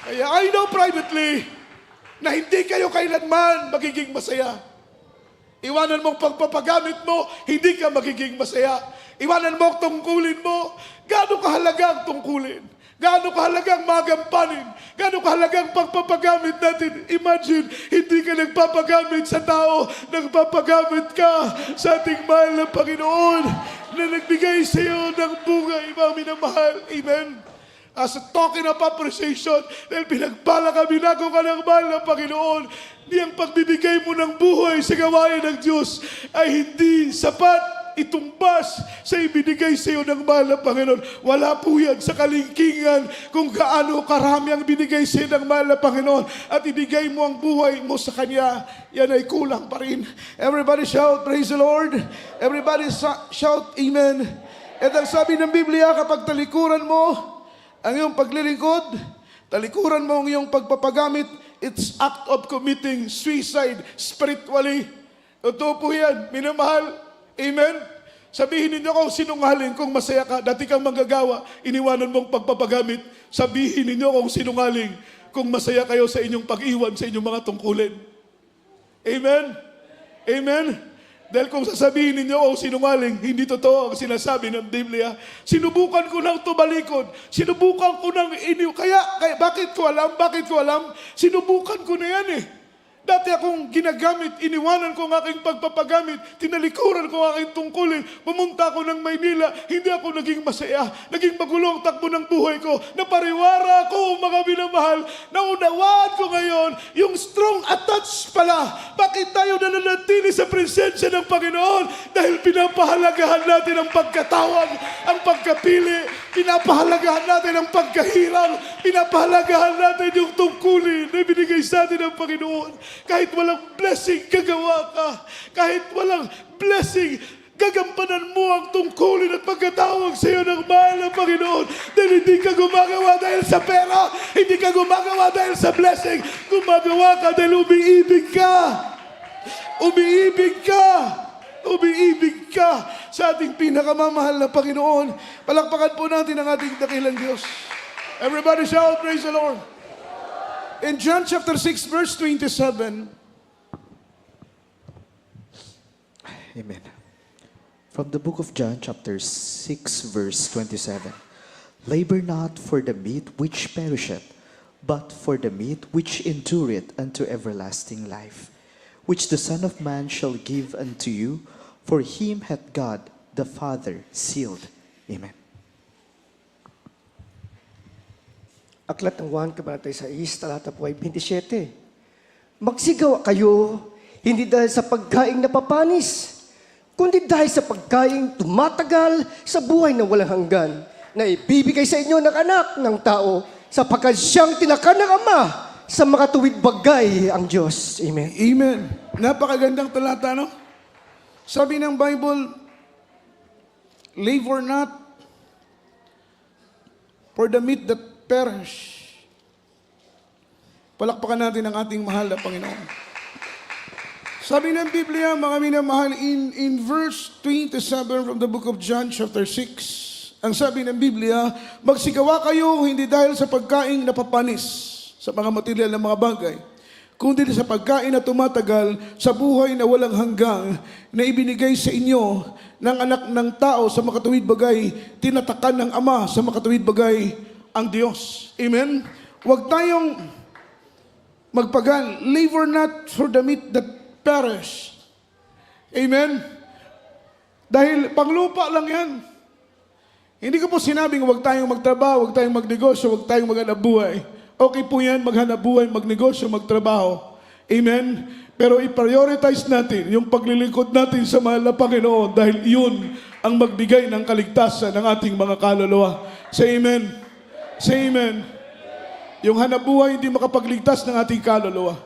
Kaya I know privately na hindi kayo kailanman magiging masaya. Iwanan mong pagpapagamit mo, hindi ka magiging masaya. Iwanan mo ang tungkulin mo. Gaano kahalaga ang tungkulin? Gaano kahalaga ang magampanin? Gaano kahalaga ang pagpapagamit natin? Imagine, hindi ka nagpapagamit sa tao, nagpapagamit ka sa ating mahal na Panginoon na nagbigay sa iyo ng bugay, mga minamahal. Amen. As a token of appreciation, dahil pinagpala ka, binago ka ng mahal na Panginoon, di ang pagbibigay mo ng buhay sa gawain ng Diyos ay hindi sapat itumbas sa ibinigay sa iyo ng mahal na Panginoon. Wala po yan sa kalingkingan kung gaano karami ang binigay sa iyo ng mahal na Panginoon at ibigay mo ang buhay mo sa Kanya, yan ay kulang pa rin. Everybody shout, praise the Lord. Everybody shout, amen. At ang sabi ng Biblia, kapag talikuran mo ang iyong paglilingkod, talikuran mo ang iyong pagpapagamit, it's act of committing suicide spiritually. Totoo po yan, minamahal. Amen? Sabihin ninyo kung sinungaling, kung masaya ka, dati kang manggagawa, iniwanan mong pagpapagamit. Sabihin ninyo kung sinungaling, kung masaya kayo sa inyong pag-iwan sa inyong mga tungkulin. Amen? Amen? Dahil kung sasabihin ninyo kung sinungaling, hindi totoo ang sinasabi ng Biblia. Sinubukan ko nang tumalikod. Sinubukan ko nang kaya bakit ko alam? Bakit ko alam? Sinubukan ko na yan eh. Dati akong ginagamit, iniwanan ko ang aking pagpapagamit, tinalikuran ko ang aking tungkulin, pumunta ako ng Maynila, hindi ako naging masaya, naging magulo ang takbo ng buhay ko, napariwara ako, mga minamahal, naunawaan ko ngayon, yung strong attach pala, bakit tayo nananatili sa presensya ng Panginoon? Dahil pinapahalagahan natin ang pagkatawag, ang pagkapili, pinapahalagahan natin ang pagkahirang, pinapahalagahan natin yung tungkulin na ibinigay sa atin ng Panginoon. Kahit walang blessing, gagawa ka. Kahit walang blessing, gagampanan mo ang tungkulin at pagkatawag sa iyo ng mahal na Panginoon. Dahil hindi ka gumagawa dahil sa pera, hindi ka gumagawa dahil sa blessing. Gumagawa ka dahil umiibig ka. Umiibig ka. Umiibig ka sa ating pinakamamahal na Panginoon. Palakpakan po natin ang ating dakilang Diyos. Everybody shout, praise the Lord. In John chapter 6, verse 27. Amen. From the book of John, chapter 6, verse 27. Labor not for the meat which perisheth, but for the meat which endureth unto everlasting life, which the Son of Man shall give unto you, for him hath God the Father sealed. Amen. Aklat ng 1, Kabanata 6, talata po ay 27. Magsigaw kayo, hindi dahil sa pagkaing napapanis, kundi dahil sa pagkaing tumatagal sa buhay na walang hanggan, na ibibigay sa inyo ng anak ng tao, sapagkat siyang tinakan ng Ama sa makatuwid bagay ang Diyos. Amen. Amen. Napakagandang talata, no? Sabi ng Bible, labor not for the meat that perish. Palakpakan natin ang ating mahal na Panginoon. Sabi ng Biblia, mga minamahal, in verse 27 from the book of John chapter 6, ang sabi ng Biblia, magsigawa kayo hindi dahil sa pagkaing napapanis. sa mga material na mga bagay, kundi sa pagkain na tumatagal sa buhay na walang hanggang na ibinigay sa inyo ng anak ng tao sa makatuwid bagay, tinatakan ng Ama sa makatuwid bagay ang Diyos. Amen? Huwag tayong magpagal. Labor not for the meat that perish. Amen? Dahil panglupa lang yan. Hindi ko po sinabing huwag tayong magtrabaho, huwag tayong magnegosyo, huwag tayong maghanap buhay. Okay po yan, maghanap buhay, magnegosyo, magtrabaho. Amen? Pero i-prioritize natin yung paglilingkod natin sa mahal na Panginoon dahil yun ang magbigay ng kaligtasan ng ating mga kaluluwa. Say amen. Say amen. Yung hanap buhay hindi makapagligtas ng ating kaluluwa.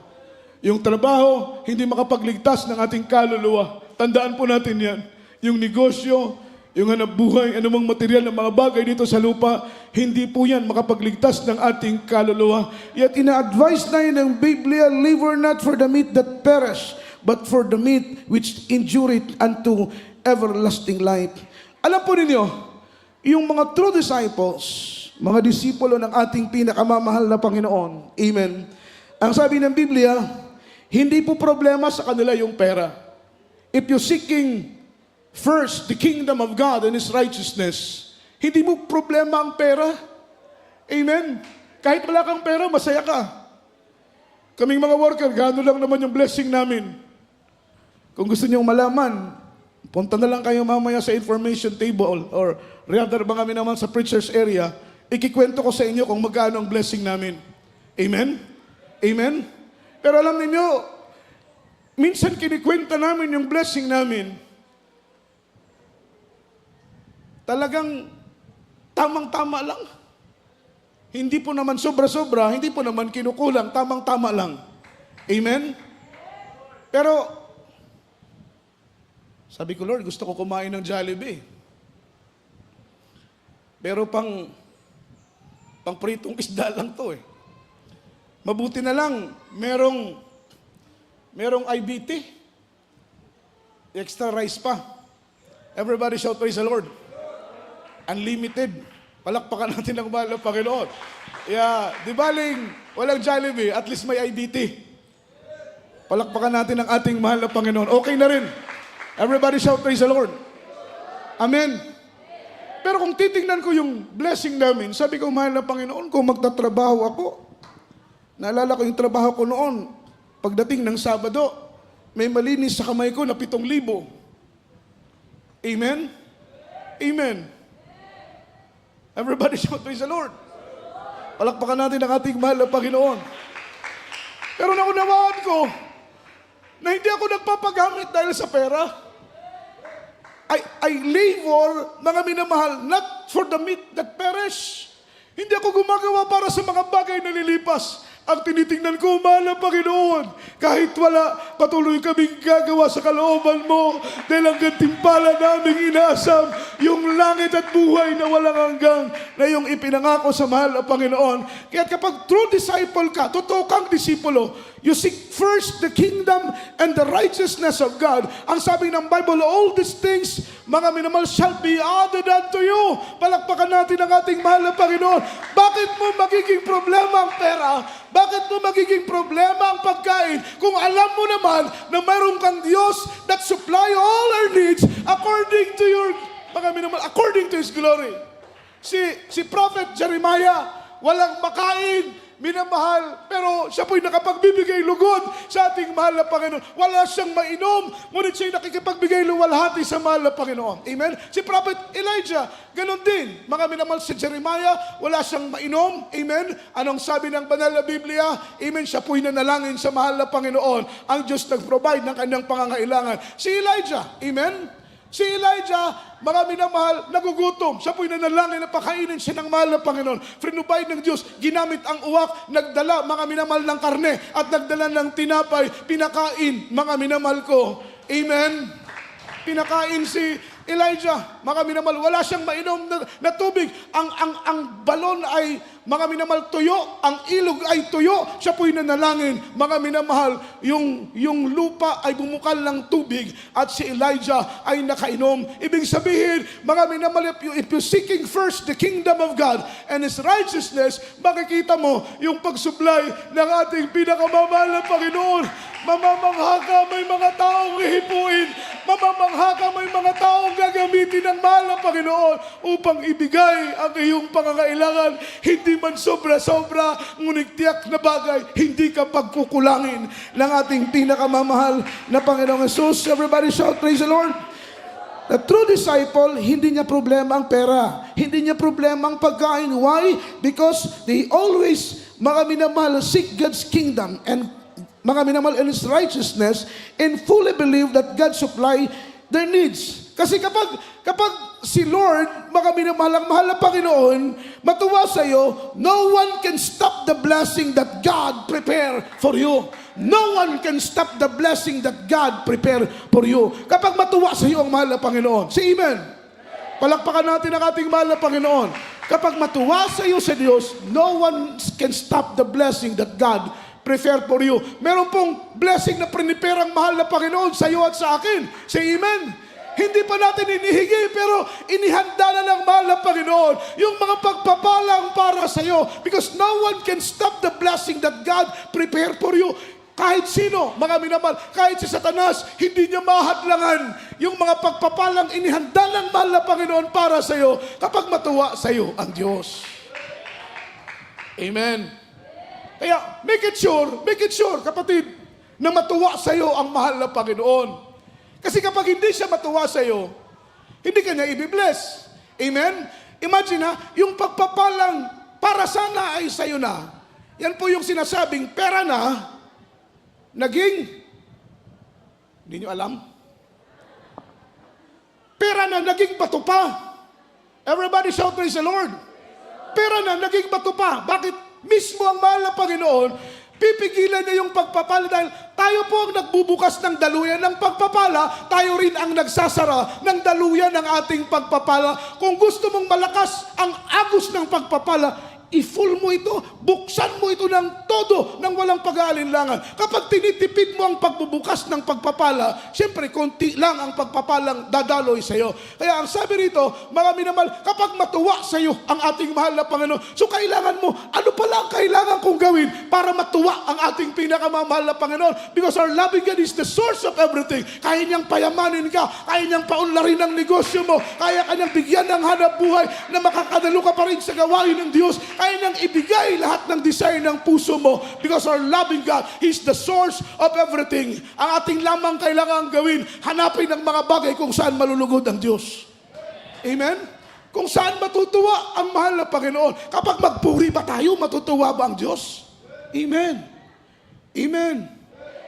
Yung trabaho hindi makapagligtas ng ating kaluluwa. Tandaan po natin yan. Yung negosyo, yung hanap buhay, anumang material ng mga bagay dito sa lupa, hindi po yan makapagligtas ng ating kaluluwa. Yet ina-advise na yun ng Biblia, labor not for the meat that perish, but for the meat which endureth unto everlasting life. Alam po ninyo, yung mga true disciples, mga disipulo ng ating pinakamamahal na Panginoon, amen, ang sabi ng Biblia, hindi po problema sa kanila yung pera. If you're seeking first, the kingdom of God and His righteousness, hindi mo problema ang pera. Amen? Kahit wala kang pera, masaya ka. Kaming mga worker, gano'n lang naman yung blessing namin. Kung gusto niyong malaman, punta na lang kayo mamaya sa information table or rather ba kami naman sa preacher's area, ikikwento ko sa inyo kung magkano ang blessing namin. Amen? Amen? Pero alam niyo, minsan kinikwenta namin yung blessing namin, talagang tamang-tama lang. Hindi po naman sobra-sobra, hindi po naman kinukulang, tamang-tama lang. Amen? Pero, sabi ko, Lord, gusto ko kumain ng Jollibee. Pero pang pritong isda lang to eh. Mabuti na lang, merong IBT. Extra rice pa. Everybody shout, praise the Lord. Unlimited. Palakpakan natin ang mahal na Panginoon. Yeah, di baling walang Jollibee, at least may IBT. Palakpakan natin ang ating mahal na Panginoon. Okay na rin. Everybody shout, praise the Lord. Amen. Pero kung titingnan ko yung blessing namin, sabi ko, mahal na Panginoon, kung magtatrabaho ako, naalala ko yung trabaho ko noon, pagdating ng Sabado, may malinis sa kamay ko na 7,000. Amen? Amen. Everybody shout, praise the Lord. Palakpakan natin ang ating mahal na Panginoon. Pero naunawaan ko na hindi ako nagpapagamit dahil sa pera. I labor, mga minamahal, not for the meat that perish. Hindi ako gumagawa para sa mga bagay na lilipas. Ang tinitingnan ko, mahal na Panginoon, kahit wala, patuloy kaming gagawa sa kalooban mo dahil ang gantimpala naming inaasam, yung langit at buhay na walang hanggang na yung ipinangako sa mahal na Panginoon. Kaya kapag true disciple ka, totoo kang disipulo, you seek first the kingdom and the righteousness of God. Ang sabi ng Bible, all these things, mga minamahal, shall be added unto you. Palakpakan natin ang ating mahal na Panginoon. Bakit mo magiging problema ang pera? Bakit mo magiging problema ang pagkain kung alam mo naman na mayroon kang Diyos that supply all our needs according to your, mga minamahal, according to His glory. Si Prophet Jeremiah, walang makain, minamahal, pero siya po'y nakapagbibigay lugod sa ating mahal na Panginoon. Wala siyang mainom, ngunit siya'y nakikipagbigay luwalhati sa mahal na Panginoon. Amen? Si Prophet Elijah, ganun din. Mga minamahal, si Jeremiah, wala siyang mainom. Amen? Anong sabi ng banal na Biblia? Amen? Siya po'y nanalangin sa mahal na Panginoon. Ang Diyos nag-provide ng kanyang pangangailangan. Si Elijah, amen? Si Elijah, mga minamahal, nagugutom. Siya po'y nanalangin na pakainin siya ng mahal na Panginoon. Prinubay ng Diyos, ginamit ang uwak, nagdala mga minamahal ng karne at nagdala ng tinapay, pinakain mga minamahal ko. Amen? Pinakain si Elijah, mga minamahal, wala siyang mainom na tubig. Ang balon ay, mga minamahal, tuyo. Ang ilog ay tuyo. Siya po'y nanalangin. Mga minamahal, yung lupa ay bumukal ng tubig at si Elijah ay nakainom. Ibig sabihin, mga minamahal, if you're seeking first the kingdom of God and His righteousness, makikita mo yung pagsublay ng ating pinakamamahal na Panginoon. Mamamangha ka, may mga taong hihipuin. Mamamangha ka, may mga taong gagamitin ng mahal na Panginoon upang ibigay ang iyong pangangailangan. Hindi man sobra-sobra, ngunit tiyak na bagay, hindi ka pagkukulangin ng ating pinakamamahal na Panginoong Jesus. Everybody shout, praise the Lord. The true disciple, hindi niya problema ang pera. Hindi niya problema ang pagkain. Why? Because they always, mga minamahal, seek God's kingdom and mga minamahal in His righteousness and fully believe that God supply their needs. Kasi kapag si Lord, mga minamahal, ang mahal na Panginoon, matuwa sa iyo, no one can stop the blessing that God prepare for you. No one can stop the blessing that God prepare for you. Kapag matuwa sa iyo ang mahal na Panginoon. Say amen. Palakpakan natin ang ating mahal na Panginoon. Kapag matuwa sa iyo sa Diyos, no one can stop the blessing that God prefer for you. Meron pong blessing na priniperang mahal na Panginoon sa iyo at sa akin. Say amen. Hindi pa natin inihigi, pero inihanda na ng mahal na Panginoon yung mga pagpapalang para sa iyo. Because no one can stop the blessing that God prepared for you. Kahit sino, mga minamahal, kahit si Satanas, hindi niya mahadlangan yung mga pagpapalang inihanda ng mahal na Panginoon para sa iyo kapag matuwa sa iyo ang Diyos. Amen. Kaya, make it sure, kapatid, na matuwa sa iyo ang mahal na Panginoon. Kasi kapag hindi siya matuwa sa iyo, hindi ka niya i-bless. Amen? Imagine yung pagpapalang para sana ay sa iyo na. Yan po yung sinasabing pera na, naging, hindi nyo alam? Pera na, naging bato pa. Everybody shout, praise the Lord. Pera na, naging bato pa. Bakit? Mismo ang mahal na Panginoon, pipigilan niya yung pagpapala dahil tayo po ang nagbubukas ng daluyan ng pagpapala, tayo rin ang nagsasara ng daluyan ng ating pagpapala. Kung gusto mong malakas ang agos ng pagpapala, i-full mo ito, buksan mo ito ng todo, ng walang pag-aalinlangan. Kapag tinitipid mo ang pagbubukas ng pagpapala, siyempre, konti lang ang pagpapalang dadaloy sa iyo. Kaya ang sabi rito, mga minamahal, kapag matuwa sa iyo ang ating mahal na Panginoon, so kailangan mo, ano pala ang kailangan kong gawin para matuwa ang ating pinakamamahal na Panginoon? Because our loving God is the source of everything. Kaya niyang payamanin ka, kaya niyang paunlarin ang negosyo mo, kaya kanyang bigyan ng hanap buhay na makakadalo ka pa rin sa gawain ng Diyos. Kaya niyang ibigay lahat ng desire ng puso mo because our loving God is the source of everything. Ang ating lamang kailangan gawin, hanapin ang mga bagay kung saan malulugod ang Diyos. Amen? Kung saan matutuwa ang mahal na Panginoon. Kapag magpuri ba tayo, matutuwa ba ang Diyos? Amen. Amen.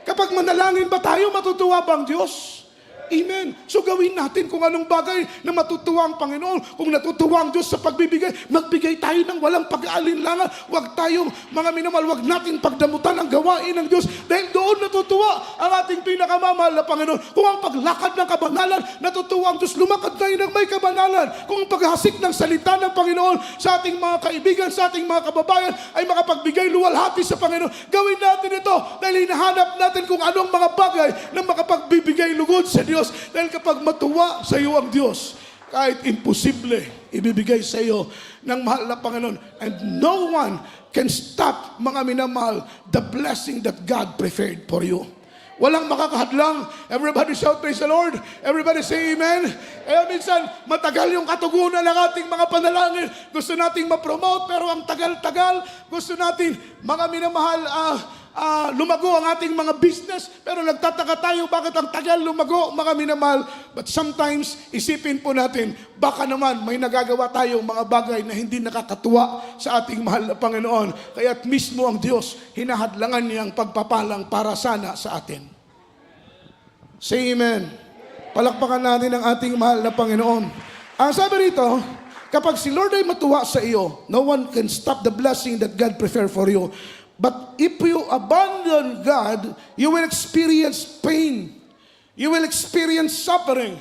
Kapag manalangin ba tayo, matutuwa ba ang Diyos? Amen. So gawin natin kung anong bagay na matutuwa ang Panginoon. Kung natutuwa ang Diyos sa pagbibigay, magbigay tayo ng walang pag-aalinlangan. Huwag tayong, mga minamahal, huwag natin pagdamutan ang gawain ng Diyos dahil doon natutuwa ang ating pinakamamahal na Panginoon. Kung ang paglakad ng kabanalan, natutuwa ang Diyos, lumakad tayo ng may kabanalan. Kung ang paghasik ng salita ng Panginoon sa ating mga kaibigan, sa ating mga kababayan, ay makapagbigay luwalhati sa Panginoon, gawin natin ito dahil hinahanap natin kung anong mga bagay na makapagbibigay lugod sa Diyos. Dahil kapag matuwa sa iyo ang Diyos, kahit imposible, ibibigay sa iyo ng mahal na Panginoon. And no one can stop, mga minamahal, the blessing that God prepared for you. Walang makakahadlang. Everybody shout, praise the Lord. Everybody say amen. Kaya minsan, matagal yung katugunan ng ating mga panalangin. Gusto nating ma-promote, pero ang tagal-tagal. Gusto natin, mga minamahal, lumago ang ating mga business, pero nagtataka tayo bakit ang tagal lumago, mga minamahal. But sometimes, isipin po natin, baka naman may nagagawa tayong mga bagay na hindi nakakatuwa sa ating mahal na Panginoon. Kaya't mismo ang Diyos, hinahadlangan niyang pagpapalang para sana sa atin. Say amen. Palakpakan natin ang ating mahal na Panginoon. Ang sabi rito, kapag si Lord ay matuwa sa iyo, no one can stop the blessing that God prepared for you. But if you abandon God, you will experience pain. You will experience suffering.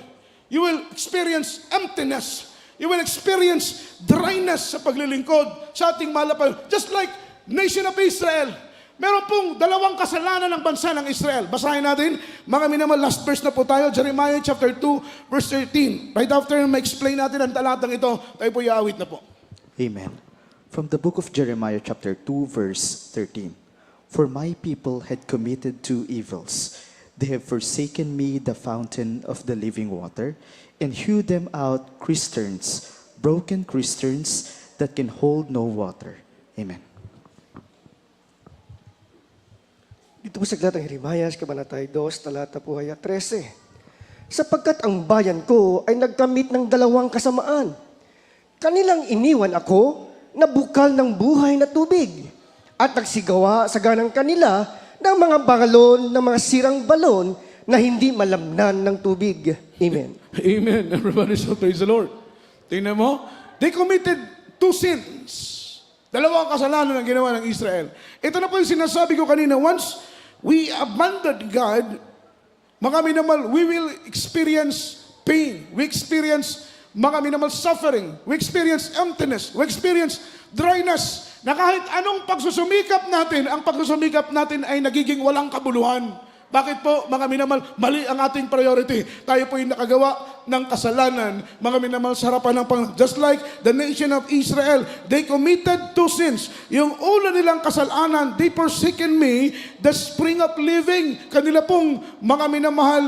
You will experience emptiness. You will experience dryness sa paglilingkod sa ating mahal na Panginoon. Just like nation of Israel. Meron pong dalawang kasalanan ng bansa ng Israel. Basahin natin, mga minamahal, last verse na po tayo, Jeremiah chapter 2, verse 13. Right after ma-explain natin ang talatang ito, tayo po iawit na po. Amen. From the book of Jeremiah chapter 2 verse 13. For my people had committed two evils. They have forsaken me, the fountain of the living water, and hewed them out cisterns, broken cisterns that can hold no water. Amen. Dito po sa Aklat ng Jeremias, Kabanatay 2, talata po ay 13. Sapagkat ang bayan ko ay nagkamit ng dalawang kasamaan. Kanilang iniwan ako na bukal ng buhay na tubig at nagsigawa sa ganang kanila ng mga balon, ng mga sirang balon na hindi malamnan ng tubig. Amen. Amen. Everybody shall praise the Lord. Tingnan mo, they committed two sins. Dalawang kasalanan ang ginawa ng Israel. Ito na po yung sinasabi ko kanina. Once we abandon God, mga minamahal, we will experience pain. We experience mga minamahal suffering. We experience emptiness. We experience dryness. Na kahit anong pagsusumikap natin, ang pagsusumikap natin ay nagiging walang kabuluhan. Bakit po, mga minamahal, mali ang ating priority. Tayo po yung nakagawa ng kasalanan, mga minamahal, sa harapan ng Panginoon. Just like the nation of Israel, they committed two sins. Yung una nilang kasalanan, they forsaken me, the spring of living. Kanila pong, mga minamahal,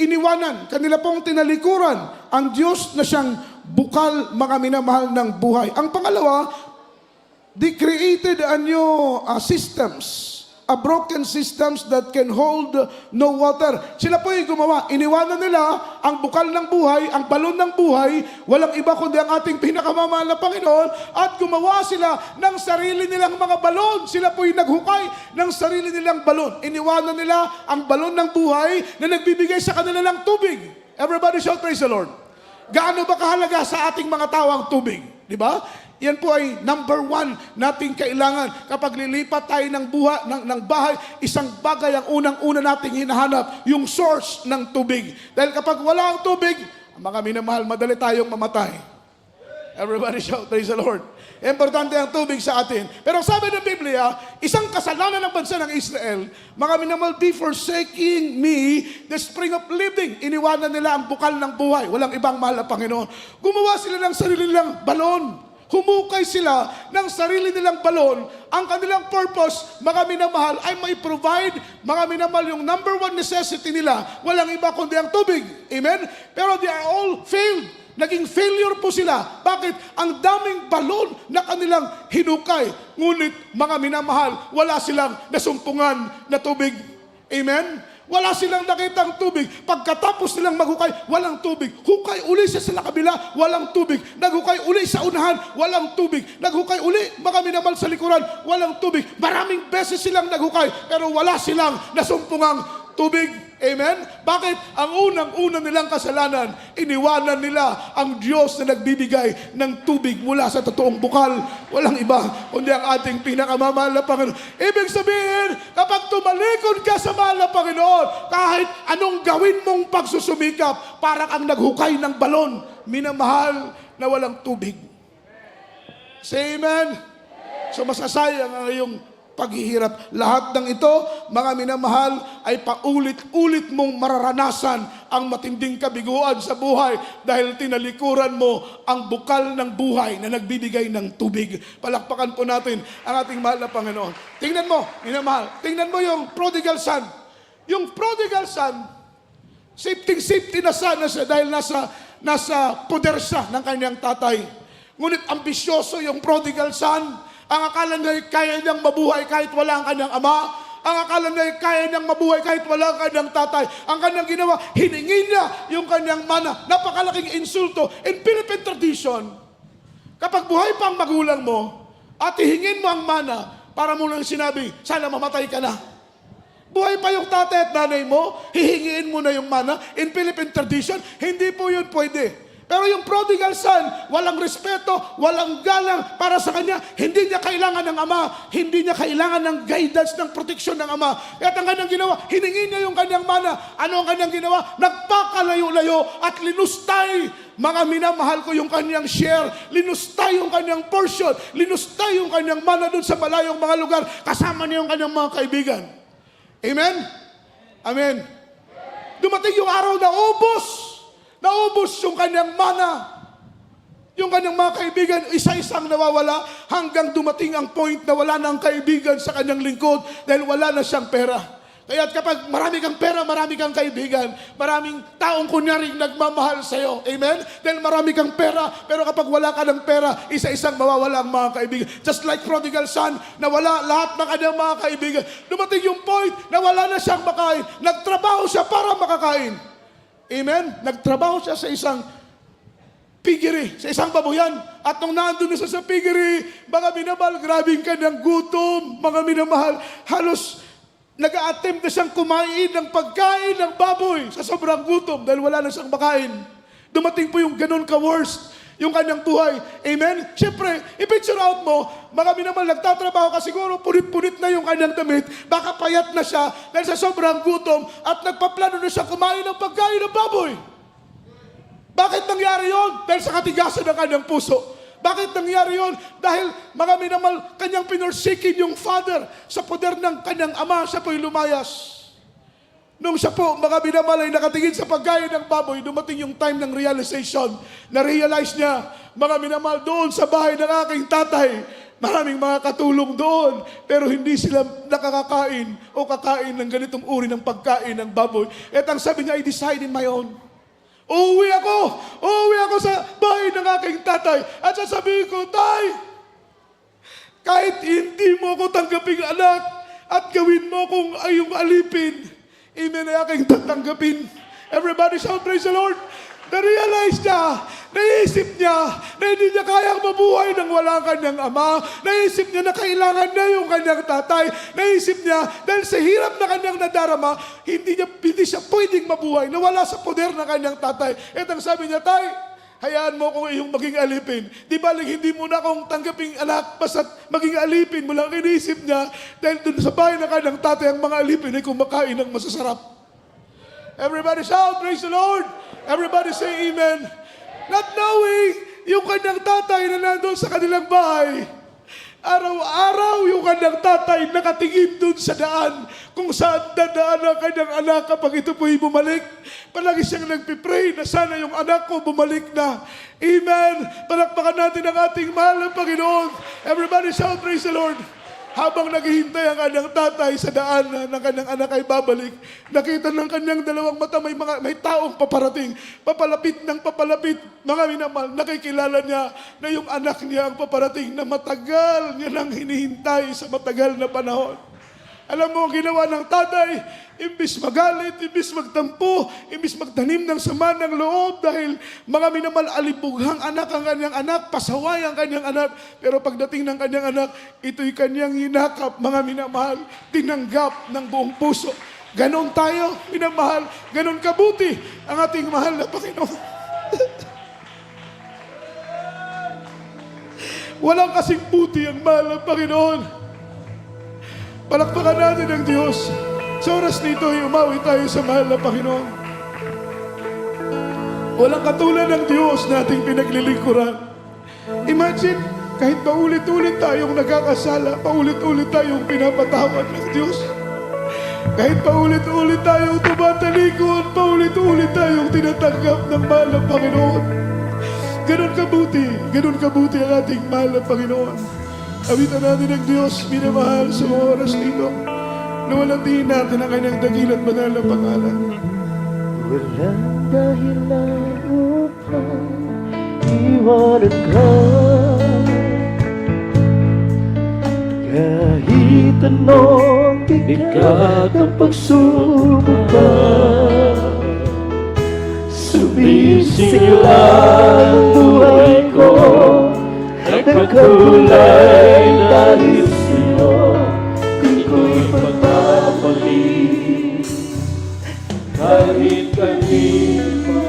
iniwanan. Kanila pong tinalikuran ang Diyos na siyang bukal, mga minamahal, ng buhay. Ang pangalawa, they created a new systems. A broken systems that can hold no water. Sila po yung gumawa. Iniwanan nila ang bukal ng buhay, ang balon ng buhay, walang iba kundi ang ating pinakamamahal na Panginoon, at gumawa sila ng sarili nilang mga balon. Sila po yung naghukay ng sarili nilang balon. Iniwanan nila ang balon ng buhay na nagbibigay sa kanila ng tubig. Everybody shout praise the Lord. Gaano ba kahalaga sa ating mga tao ang tubig? Di ba? Yan po ay number one nating kailangan. Kapag lilipat tayo ng bahay, isang bagay ang unang-una nating hinahanap, yung source ng tubig. Dahil kapag wala ang tubig, mga minamahal, madali tayong mamatay. Everybody shout, praise the Lord. Importante ang tubig sa atin. Pero sabi ng Biblia, isang kasalanan ng bansa ng Israel, mga minamahal, be forsaking me, the spring of living. Iniwanan nila ang bukal ng buhay. Walang ibang mahal na Panginoon. Gumawa sila ng sarili nilang balon. Humukay sila ng sarili nilang balon. Ang kanilang purpose, mga minamahal, ay may provide, mga minamahal, yung number one necessity nila. Walang iba kundi ang tubig. Amen? Pero they are all failed. Naging failure po sila. Bakit? Ang daming balon na kanilang hinukay. Ngunit, mga minamahal, wala silang nasumpungan na tubig. Amen? Wala silang nakitang tubig. Pagkatapos nilang maghukay, walang tubig. Hukay uli sa kabila, walang tubig. Naghukay uli sa unahan, walang tubig. Naghukay uli, mga minamahal, sa likuran, walang tubig. Maraming beses silang naghukay, pero wala silang nasumpungang tubig. Amen? Bakit? Ang unang-una nilang kasalanan, iniwanan nila ang Diyos na nagbibigay ng tubig mula sa totoong bukal. Walang iba kundi ang ating pinakamamahal na Panginoon. Ibig sabihin, kapag tumalikod ka sa mahal na Panginoon, kahit anong gawin mong pagsusumikap, parang ang naghukay ng balon, minamahal na walang tubig. Say amen? So masasayang ang iyong paghihirap. Lahat ng ito, mga minamahal, ay paulit-ulit mong mararanasan ang matinding kabiguan sa buhay dahil tinalikuran mo ang bukal ng buhay na nagbibigay ng tubig. Palakpakan po natin ang ating mahal na Panginoon. Tingnan mo, minamahal, tingnan mo yung prodigal son. Yung prodigal son, safety na sana siya dahil nasa poder siya ng kanyang tatay. Ngunit ambisyoso yung prodigal son. Ang akala niya kaya niyang mabuhay kahit wala ang kanyang ama. Ang akala niya kaya niyang mabuhay kahit wala ang kanyang tatay. Ang kanyang ginawa, hiningi niya yung kanyang mana. Napakalaking insulto. In Philippine tradition, kapag buhay pa ang magulang mo at hihingin mo ang mana, para mo lang sinabi, sana mamatay ka na. Buhay pa yung tatay at nanay mo, hihingiin mo na yung mana. In Philippine tradition, hindi po yun pwede. Pero yung prodigal son, walang respeto, walang galang para sa kanya. Hindi niya kailangan ng ama. Hindi niya kailangan ng guidance, ng proteksyon ng ama. At ang kanyang ginawa, hiningi niya yung kanyang mana. Ano ang kanyang ginawa? Nagpakalayo-layo at linustay. Mga minamahal ko yung kanyang share. Linustay yung kanyang portion. Linustay yung kanyang mana doon sa malayong mga lugar. Kasama niya yung kanyang mga kaibigan. Amen? Amen. Dumating yung araw na naubos yung kanyang mana. Yung kanyang mga kaibigan, isa-isang nawawala hanggang dumating ang point na wala na ang kaibigan sa kanyang lingkod dahil wala na siyang pera. Kaya kapag marami kang pera, marami kang kaibigan, maraming taong kunyaring nagmamahal sa'yo. Amen? Dahil marami kang pera, pero kapag wala ka ng pera, isa-isang mawawala ang mga kaibigan. Just like prodigal son, nawala lahat ng kanyang mga kaibigan. Dumating yung point na wala na siyang makain. Nagtrabaho siya para makakain. Amen? Nagtrabaho siya sa isang piggery, sa isang babuyan. At nung nandun na siya sa piggery, mga minamahal, grabing kanyang gutom, mga minamahal, halos nag-a-attempt na siyang kumain ng pagkain ng baboy sa sobrang gutom dahil wala na siyang makain. Dumating po yung ganun ka-worst, yung kanyang buhay. Amen? Siyempre, i-picture out mo, mga minamahal, nagtatrabaho ka siguro, punit-punit na yung kanyang damit, baka payat na siya dahil sa sobrang gutom at nagpaplano na siya kumain ng pagkain ng baboy. Bakit nangyari yon? Dahil sa katigasan ng kanyang puso. Bakit nangyari yon? Dahil mga minamahal, kanyang pinursikin yung father sa poder ng kanyang ama, siya po'y lumayas. Nung siya po, mga minamahal, ay nakatingin sa pagkain ng baboy, dumating yung time ng realization. Na-realize niya, mga minamahal, doon sa bahay ng aking tatay, maraming mga katulong doon, pero hindi sila nakakakain o kakain ng ganitong uri ng pagkain ng baboy. At ang sabi niya, I decide in my own. Uuwi ako sa bahay ng aking tatay at sasabihin ko, Tay, kahit hindi mo ako tanggaping anak at gawin mo kung ayong alipin, amen, ay aking tatanggapin. Everybody shout, praise the Lord. Na-realize niya, naisip niya na hindi niya kayang mabuhay nang wala ang kanyang ama. Naisip niya na kailangan niya yung kanyang tatay. Naisip niya, dahil sa hirap na kanyang nadarama, hindi siya pwedeng mabuhay. Nawala sa poder ng kanyang tatay. At ang sabi niya, Tay, hayaan mo kung iyong maging alipin. Di baling hindi mo na akong tanggaping anak, basta't maging alipin mo lang. Iniisip niya, dahil dun sa bahay ng kanyang tatay, ang mga alipin ay kumakain ng masasarap. Everybody shout, praise the Lord. Everybody say amen. Not knowing yung kanyang tatay na nandun sa kanilang bahay. Araw-araw yung kanyang tatay nakatingin dun sa daan kung saan dadaan ang kanyang anak kapag ito po'y bumalik. Palagi siyang nagpipray na sana yung anak ko bumalik na. Amen. Palakpakan natin ang ating mahal na Panginoon. Everybody shout, praise the Lord. Habang naghihintay ang kanyang tatay sa daan ng kanyang anak ay babalik, nakita ng kanyang dalawang mata may taong paparating. Papalapit ng papalapit, mga minamahal, nakikilala niya na yung anak niya ang paparating na matagal niya nang hinihintay sa matagal na panahon. Alam mo ang ginawa ng tatay, imbis magalit, imbis magtampo, imbis magtanim ng sama ng loob dahil mga minamahal, alibughang anak ang kanyang anak, pasaway ang kanyang anak. Pero pagdating ng kanyang anak, ito'y kanyang hinakap, mga minamahal, tinanggap ng buong puso. Ganon tayo, minamahal, ganon kabuti ang ating mahal na Panginoon. Walang kasing buti ang mahal ng Panginoon. Palakpakan natin ang Diyos. Sa oras nito ay umawi tayo sa mahal na Panginoon. Walang katulad ng Diyos na ating pinaglilingkuran. Imagine, kahit paulit-ulit tayong nagkakasala, paulit-ulit tayong pinapatawad ng Diyos. Kahit paulit-ulit tayong tumatalikod, paulit-ulit tayong tinatanggap ng mahal na Panginoon. Ganon kabuti ang ating mahal na Panginoon. Awitan natin ang Diyos, minamahal sa mga oras nito. Nawalatiin natin ang kanyang dakil at banal na pangalan. Walang dahilan upang iwanan ka. Kahit anong bigat ang pagsubok pa, sumisingil ang buhay ko. Nagkakulay dahil sa'yo, di ko'y pagpapalik kahit kanina.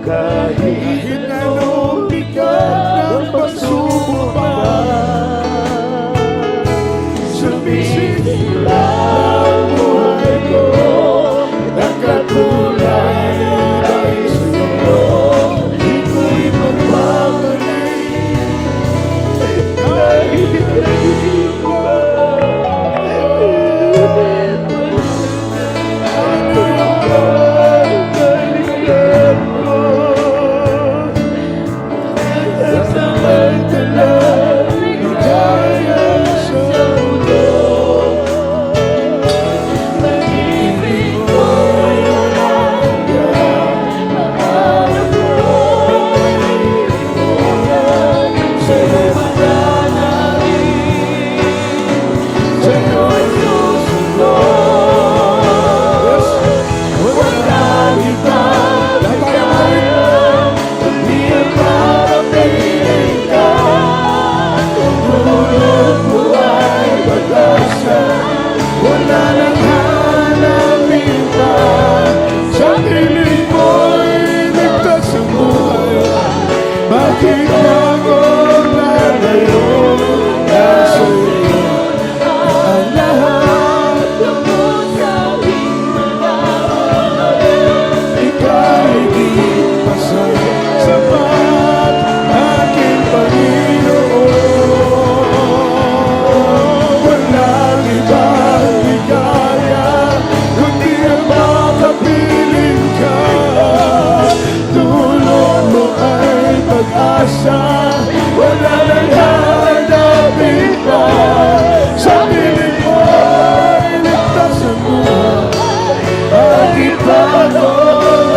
kahit anong bigat ng pagsubok pa. Sumisisi lang buhay ko, nagkakulay ay sa'yo. Di ko'y magpapalik kahit hindi ko wala nang hanapin pa. Sa piling mo ay ligtas ang buhay. Bakit ba ako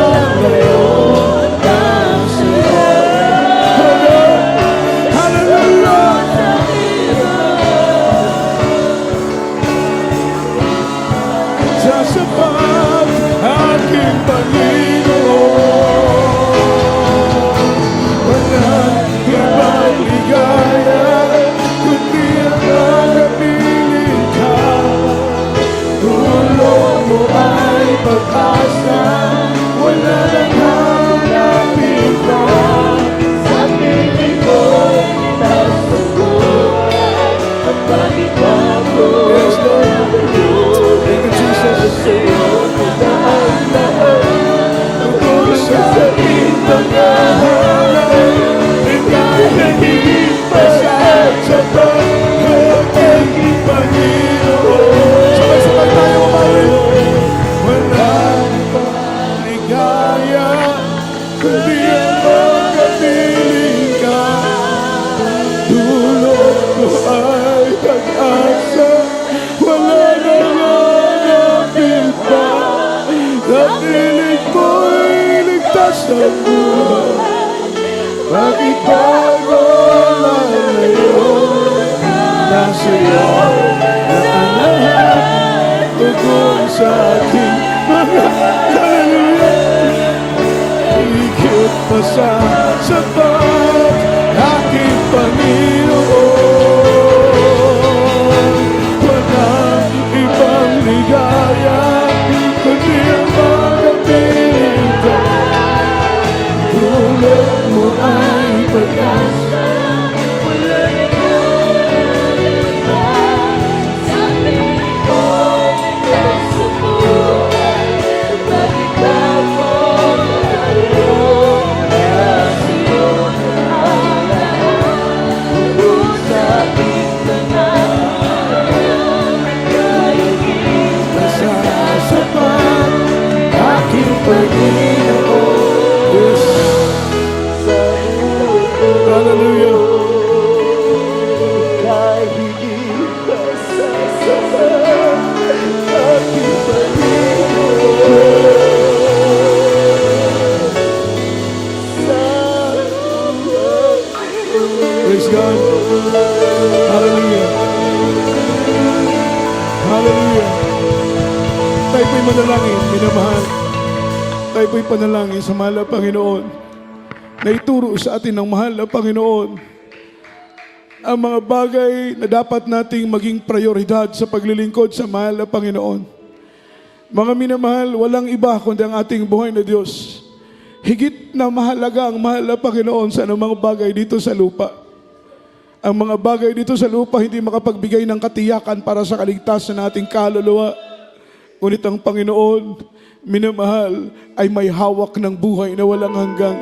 lang ngayon ang sa'yo? Hallelujah! Sasapat aking Panginoon. Pag-asa, wala nang hanapin pa. Sa piling ko'y ligtas ang buhay. At bakit ako nalayo? Sa'yo na ang lahat. Tungkol sa aking pag-ahalay. Ikaw nagiging pasat sa pag-aking Panginoon. Sabay-sabay tayo umawin. Kundi ang magkapiling ka. Dulot mo ay pag-asa, wala nang hanapin pa. Sa piling mo'y ligtas ang buhay. Bakit ba ako lalayo? Nasa'yo na ang lahat tungkol sa ating mga higit pa sa sapat aking Panginoon. Walang ibang ligaya kundi ang magkapiling ka. Dulot mo ay pag-asa, wala nang hanapin pa. Sa piling ko'y ligtas ang buhay. Bakit ba ako lalayo? Yes. Hallelujah. Praise God. Hallelujah. Hallelujah. Tayo po'y manalangin, minamahal. Tayo po'y panalangin sa mahal na Panginoon na ituro sa atin ng mahal na Panginoon ang mga bagay na dapat nating maging prioridad sa paglilingkod sa mahal na Panginoon. Mga minamahal, walang iba kundi ang ating buhay na Diyos. higit na mahalaga ang mahal na Panginoon sa anumang bagay dito sa lupa. Ang mga bagay dito sa lupa hindi makapagbigay ng katiyakan para sa kaligtasan ng ating kaluluwa. Ngunit ang Panginoon, minamahal, ay may hawak ng buhay na walang hanggang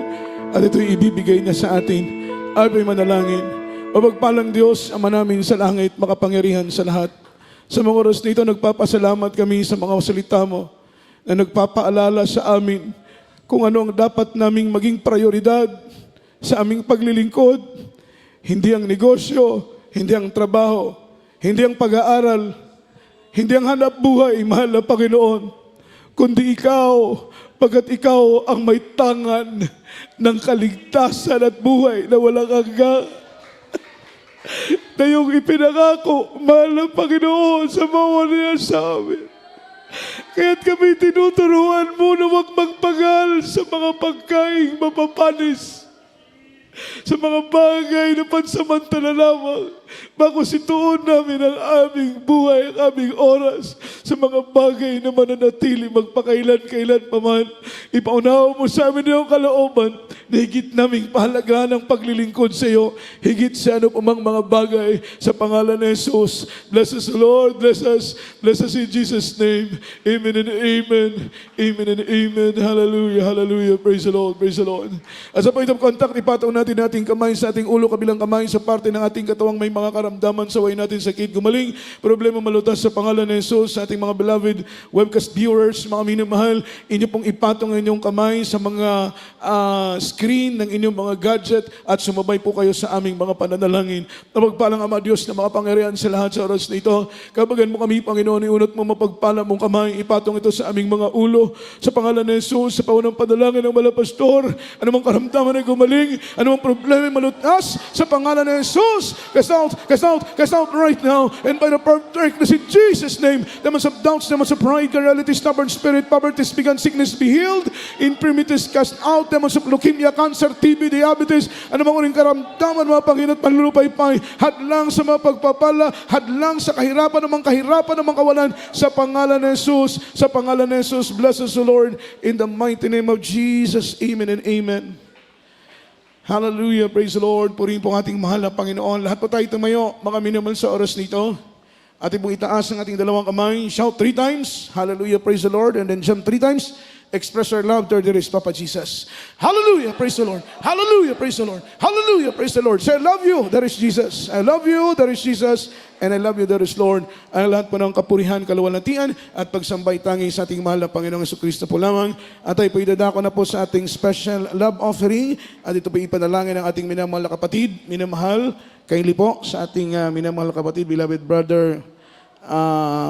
at ito'y ibibigay niya sa atin. Ay manalangin. Mapagpalang Diyos, Ama namin sa langit, makapangyarihan sa lahat. Sa mga oras nito, nagpapasalamat kami sa mga salita mo na nagpapaalala sa amin kung ano ang dapat naming maging prioridad sa aming paglilingkod. Hindi ang negosyo, hindi ang trabaho, hindi ang pag-aaral, hindi ang hanap buhay, mahal na Panginoon, kundi ikaw, pagkat ikaw ang may tangan ng kaligtasan at buhay na walang hanggang. Na yung ipinangako, mahal na Panginoon, sa bawat niya sa amin. Kaya't kami tinuturuan mo na huwag magpagal sa mga pagkaing mapapanis, sa mga bagay na pansamantala lamang, bago situon namin ang aming buhay, ang aming oras, sa mga bagay na mananatili magpakailan-kailan pa man. Ipaunawa mo sa amin yung kalooban na higit naming pahalagahan ang paglilingkod sa iyo, higit sa ano pamang mga bagay, sa pangalan ni Jesus. Bless us, Lord. Bless us in Jesus' name. Amen and amen. Amen and amen. Hallelujah, hallelujah. Praise the Lord, praise the Lord. As a point of contact, ipataw natin ating kamay sa ating ulo, kabilang kamay sa parte ng ating katawang may mga karamdaman, sa way natin sakit, gumaling, problema malutas sa pangalan ni Jesus. Sa ating mga beloved webcast viewers, mga minamahal, inyo pong ipatong ang inyong kamay sa mga screen ng inyong mga gadget at sumabay po kayo sa aming mga pananalangin. Mapagpalang Ama Diyos na makapangyarihan sa lahat sa oras na ito. Kabagan mo kami, Panginoon, iunot mo mapagpala mong kamay, ipatong ito sa aming mga ulo, sa pangalan ni Jesus, sa paunang panalangin ng malapastor, anumang karamdaman ay gumaling, anumang problema ay malutas, sa pangalan ni Jesus, cast out right now, and by the power of darkness in Jesus' name, demons of doubts, demons of pride, carnality, stubborn spirit, poverty, begun, sickness be healed, infirmities cast out, demons of leukemia, cancer, TB, diabetes, anumang uling karamdaman, mga Panginoon, panlulupaypay, hadlang sa mga pagpapala, hadlang sa kahirapan, namang kawalan, sa pangalan ni Jesus, sa pangalan ni Jesus. Bless us, O Lord, in the mighty name of Jesus. Amen and amen. Hallelujah, praise the Lord. Purihin po ang ating mahal na Panginoon. Lahat po tayo tumayo, mga minamahal sa oras nito. Ating pong itaas ang ating dalawang kamay. Shout 3 times. Hallelujah, praise the Lord. And then jump 3 times. Express our love to our Papa Jesus. Hallelujah, praise the Lord. Hallelujah, praise the Lord. Hallelujah, praise the Lord. Say, I love you, there is Jesus. I love you, there is Jesus. And I love you, there is Lord. Ang lahat po ng kapurihan, kaluwalhatian at pagsambay tangi sa ating mahal na Panginoong Jesucristo po lamang. At tayo po idadako na po sa ating special love offering. At ito po ipanalangin ng ating minamahal na kapatid, minamahal, kaili po sa ating minamahal na kapatid, beloved brother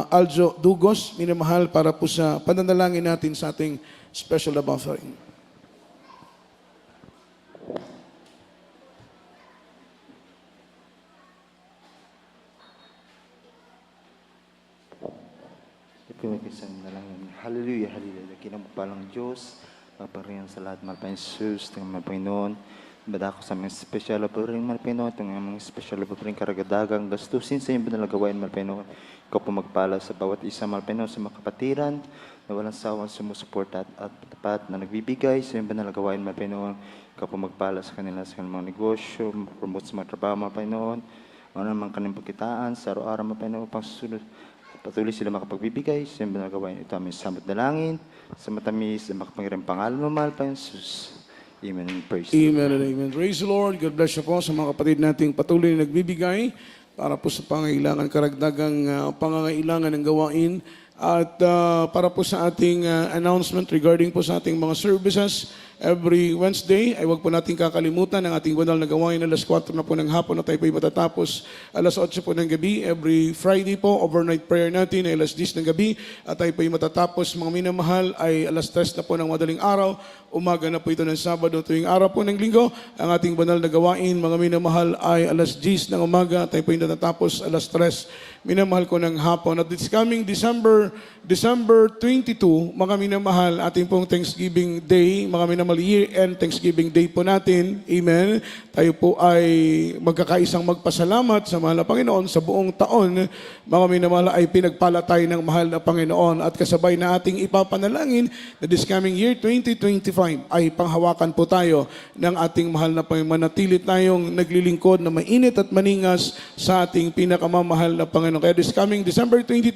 Aljo Dugos, minamahal, para po sa pananalangin natin sa ating special love offering. Ipinagkisan na lang yun. Hallelujah, hallelujah. Kinamagpalang Diyos, paparihan sa lahat, mahal pa Jesus, tingnan mahal Panginoon. Bada ko sa mga special offering, mahal Panginoon, itong mga special offering, karagadagang gastusin sa iyong banalagawain, mahal Panginoon. Ikaw po magpala sa bawat isa, mahal Panginoon, sa mga kapatiran, na walang sawang sumusuporta at tapat na nagbibigay sa iyong banalagawain, mahal Panginoon. Ikaw po magpala sa kanila sa kanilang mga negosyo, promote sa mga trabaho, mahal Panginoon. Ano naman kanilang pagkitaan, sa araw-araw, mahal Panginoon, pangsusunod. Patuloy sila makapagbibigay sa iyong banalagawain. Ito aming samot dalangin, sa matamis, sa makapangyarang pangalan mo, mahal Panginoon Jesus. Amen and praise the Amen and amen. Praise the Lord. God bless you po sa mga kapatid nating patuloy na nagbibigay para po sa pangailangan, karagdagang pangangailangan ng gawain. At para po sa ating announcement regarding po sa ating mga services, every Wednesday ay huwag po natin kakalimutan ang ating banal na gawain. Alas 4 na po ng hapon na tayo po matatapos. Alas 8 po ng gabi. Every Friday po, overnight prayer natin ay alas 10 ng gabi. At tayo po matatapos, mga minamahal, ay alas 3 na po ng madaling araw. Umaga na po ito ng Sabado, tuwing araw po ng Linggo. Ang ating banal na gawain, mga minamahal, ay alas 10 ng umaga. Tayo po natatapos alas 3 minamahal ko ng hapon. At this coming December 22, mga minamahal, ating pong Thanksgiving Day, mga minamahal, year-end Thanksgiving Day po natin. Amen. Tayo po ay magkakaisang magpasalamat sa mahal na Panginoon sa buong taon. Mga minamahal, ay pinagpala tayo ng mahal na Panginoon at kasabay na ating ipapanalangin na this coming year 2025 ay panghawakan po tayo ng ating mahal na Panginoon. Manatili tayong naglilingkod na mainit at maningas sa ating pinakamamahal na Panginoon. Kaya this coming December 22,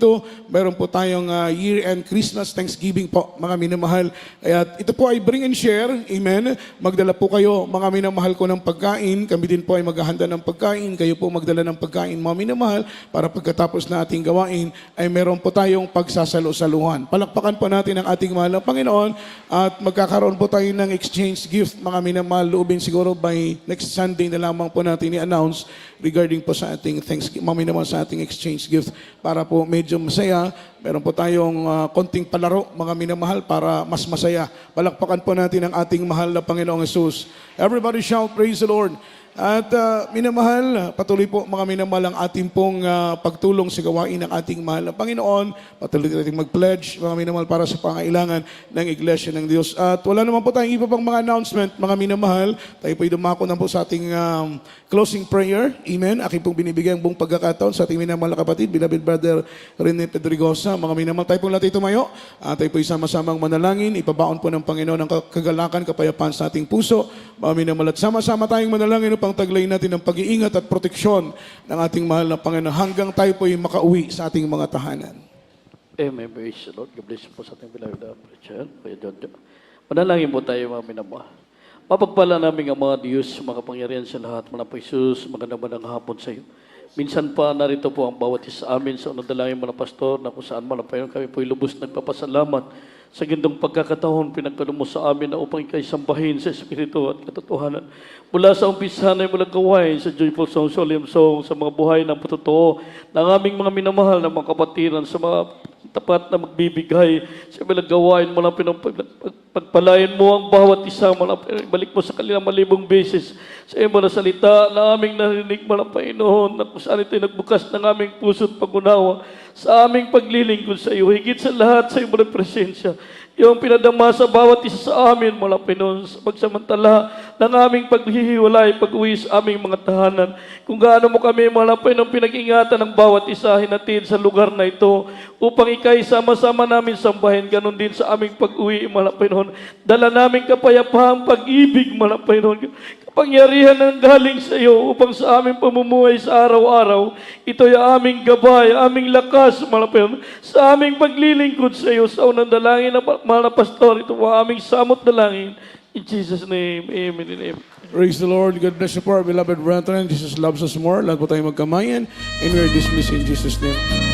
meron po tayong year-end Christmas Thanksgiving po, mga minamahal. At ito po ay bring and share. Amen. Magdala po kayo, mga minamahal ko, ng pagkain. Kami din po ay maghahanda ng pagkain. Kayo po magdala ng pagkain, mga minamahal, para pagkatapos na ating gawain ay meron po tayong pagsasalo-saluhan. Palakpakan po natin ang ating mahal na Panginoon at magkakaroon po tayo ng exchange gift, mga minamahal. Loobin siguro by next Sunday na lamang po natin i-announce regarding po sa ating Thanksgiving, mga minamahal, sa ating exchange gift para po medyo masaya. Meron po tayong konting palaro, mga minamahal, para mas masaya. Palakpakan po natin ang ating mahal na Panginoong Jesus. Everybody shout, praise the Lord. At minamahal, patuloy po mga minamahal ang ating pong pagtulong sa gawain ng ating mahal na Panginoon. Patuloy natin mag-pledge, mga minamahal, para sa pangailangan ng Iglesia ng Diyos. At wala naman po tayong iba pang mga announcement, mga minamahal. Tayo po'y dumako na po sa ating closing prayer. Amen. Aking pong binibigyan buong pagkakataon sa ating minamahal na kapatid, beloved brother Rene Pedregosa. Mga minamahal, tayo pong lahat tumayo. Tayo po'y sama-samang manalangin. Ipabaon po ng Panginoon ang kagalakan, kapayapaan sa ating puso. Mga minamahal, at sama-sama tayong manalangin upang taglayin natin ang pag-iingat at proteksyon ng ating mahal na Panginoon hanggang tayo po'y makauwi sa ating mga tahanan. Amen. Praise the Lord. God bless you po sa ating beloved preacher, Kuya Jojo. Manalangin po tayo, mga minamahal. Mapagpala namin ang mga Diyos, makapangyarihan sa lahat, mga po Jesus, magandang hapon sa iyo. Minsan pa narito po ang bawat isa sa amin sa unang dalangin mga pastor na kung saan man ang kami po'y lubos nagpapasalamat sa gandong pagkakataon pinagkano mo sa amin na upang ikay sambahin sa Espiritu at katotohanan. Mula sa umpisa na walang gawain sa Joyful Song, Solemn Song, sa mga buhay ng patotoo ng aming mga minamahal na mga kapatiran, sa mga tapat na magbibigay sa mga gawain mo lang pagpalain mo ang bawat isa, balik mo sa kanilang malibong beses sa iyong mga salita na aming narinig mo lang, Panginoon, na kung saan ito'y nagbukas ng aming puso at pag-unawa sa aming paglilingkod sa iyo, higit sa lahat sa iyong mga presensya. Yung pinadama sa bawat isa sa amin, mga Panginoon, sa pagsamantala ng aming paghihiwalay, pag-uwi sa aming mga tahanan. Kung gaano mo kami, mga Panginoon, pinag-ingatan ng bawat isa, hinatid sa lugar na ito, upang ikay sama-sama namin sambahin, ganun din sa aming pag-uwi, mga Panginoon. Dala namin kapayapaan, pag-ibig, mga Panginoon, kapangyarihan ng galing sa iyo, upang sa aming pamumuhay sa araw-araw, ito'y aming gabay, aming lakas, mga Panginoon, sa aming paglilingkod sa iyo, sa unang dalangin ng mahal na pastor, ito ang aming samot dalangin. In Jesus' name, amen and amen. Praise the Lord. God bless you po, our beloved brethren. Jesus loves us more. Lahat po tayo magkamayan. And we are dismissed in Jesus' name.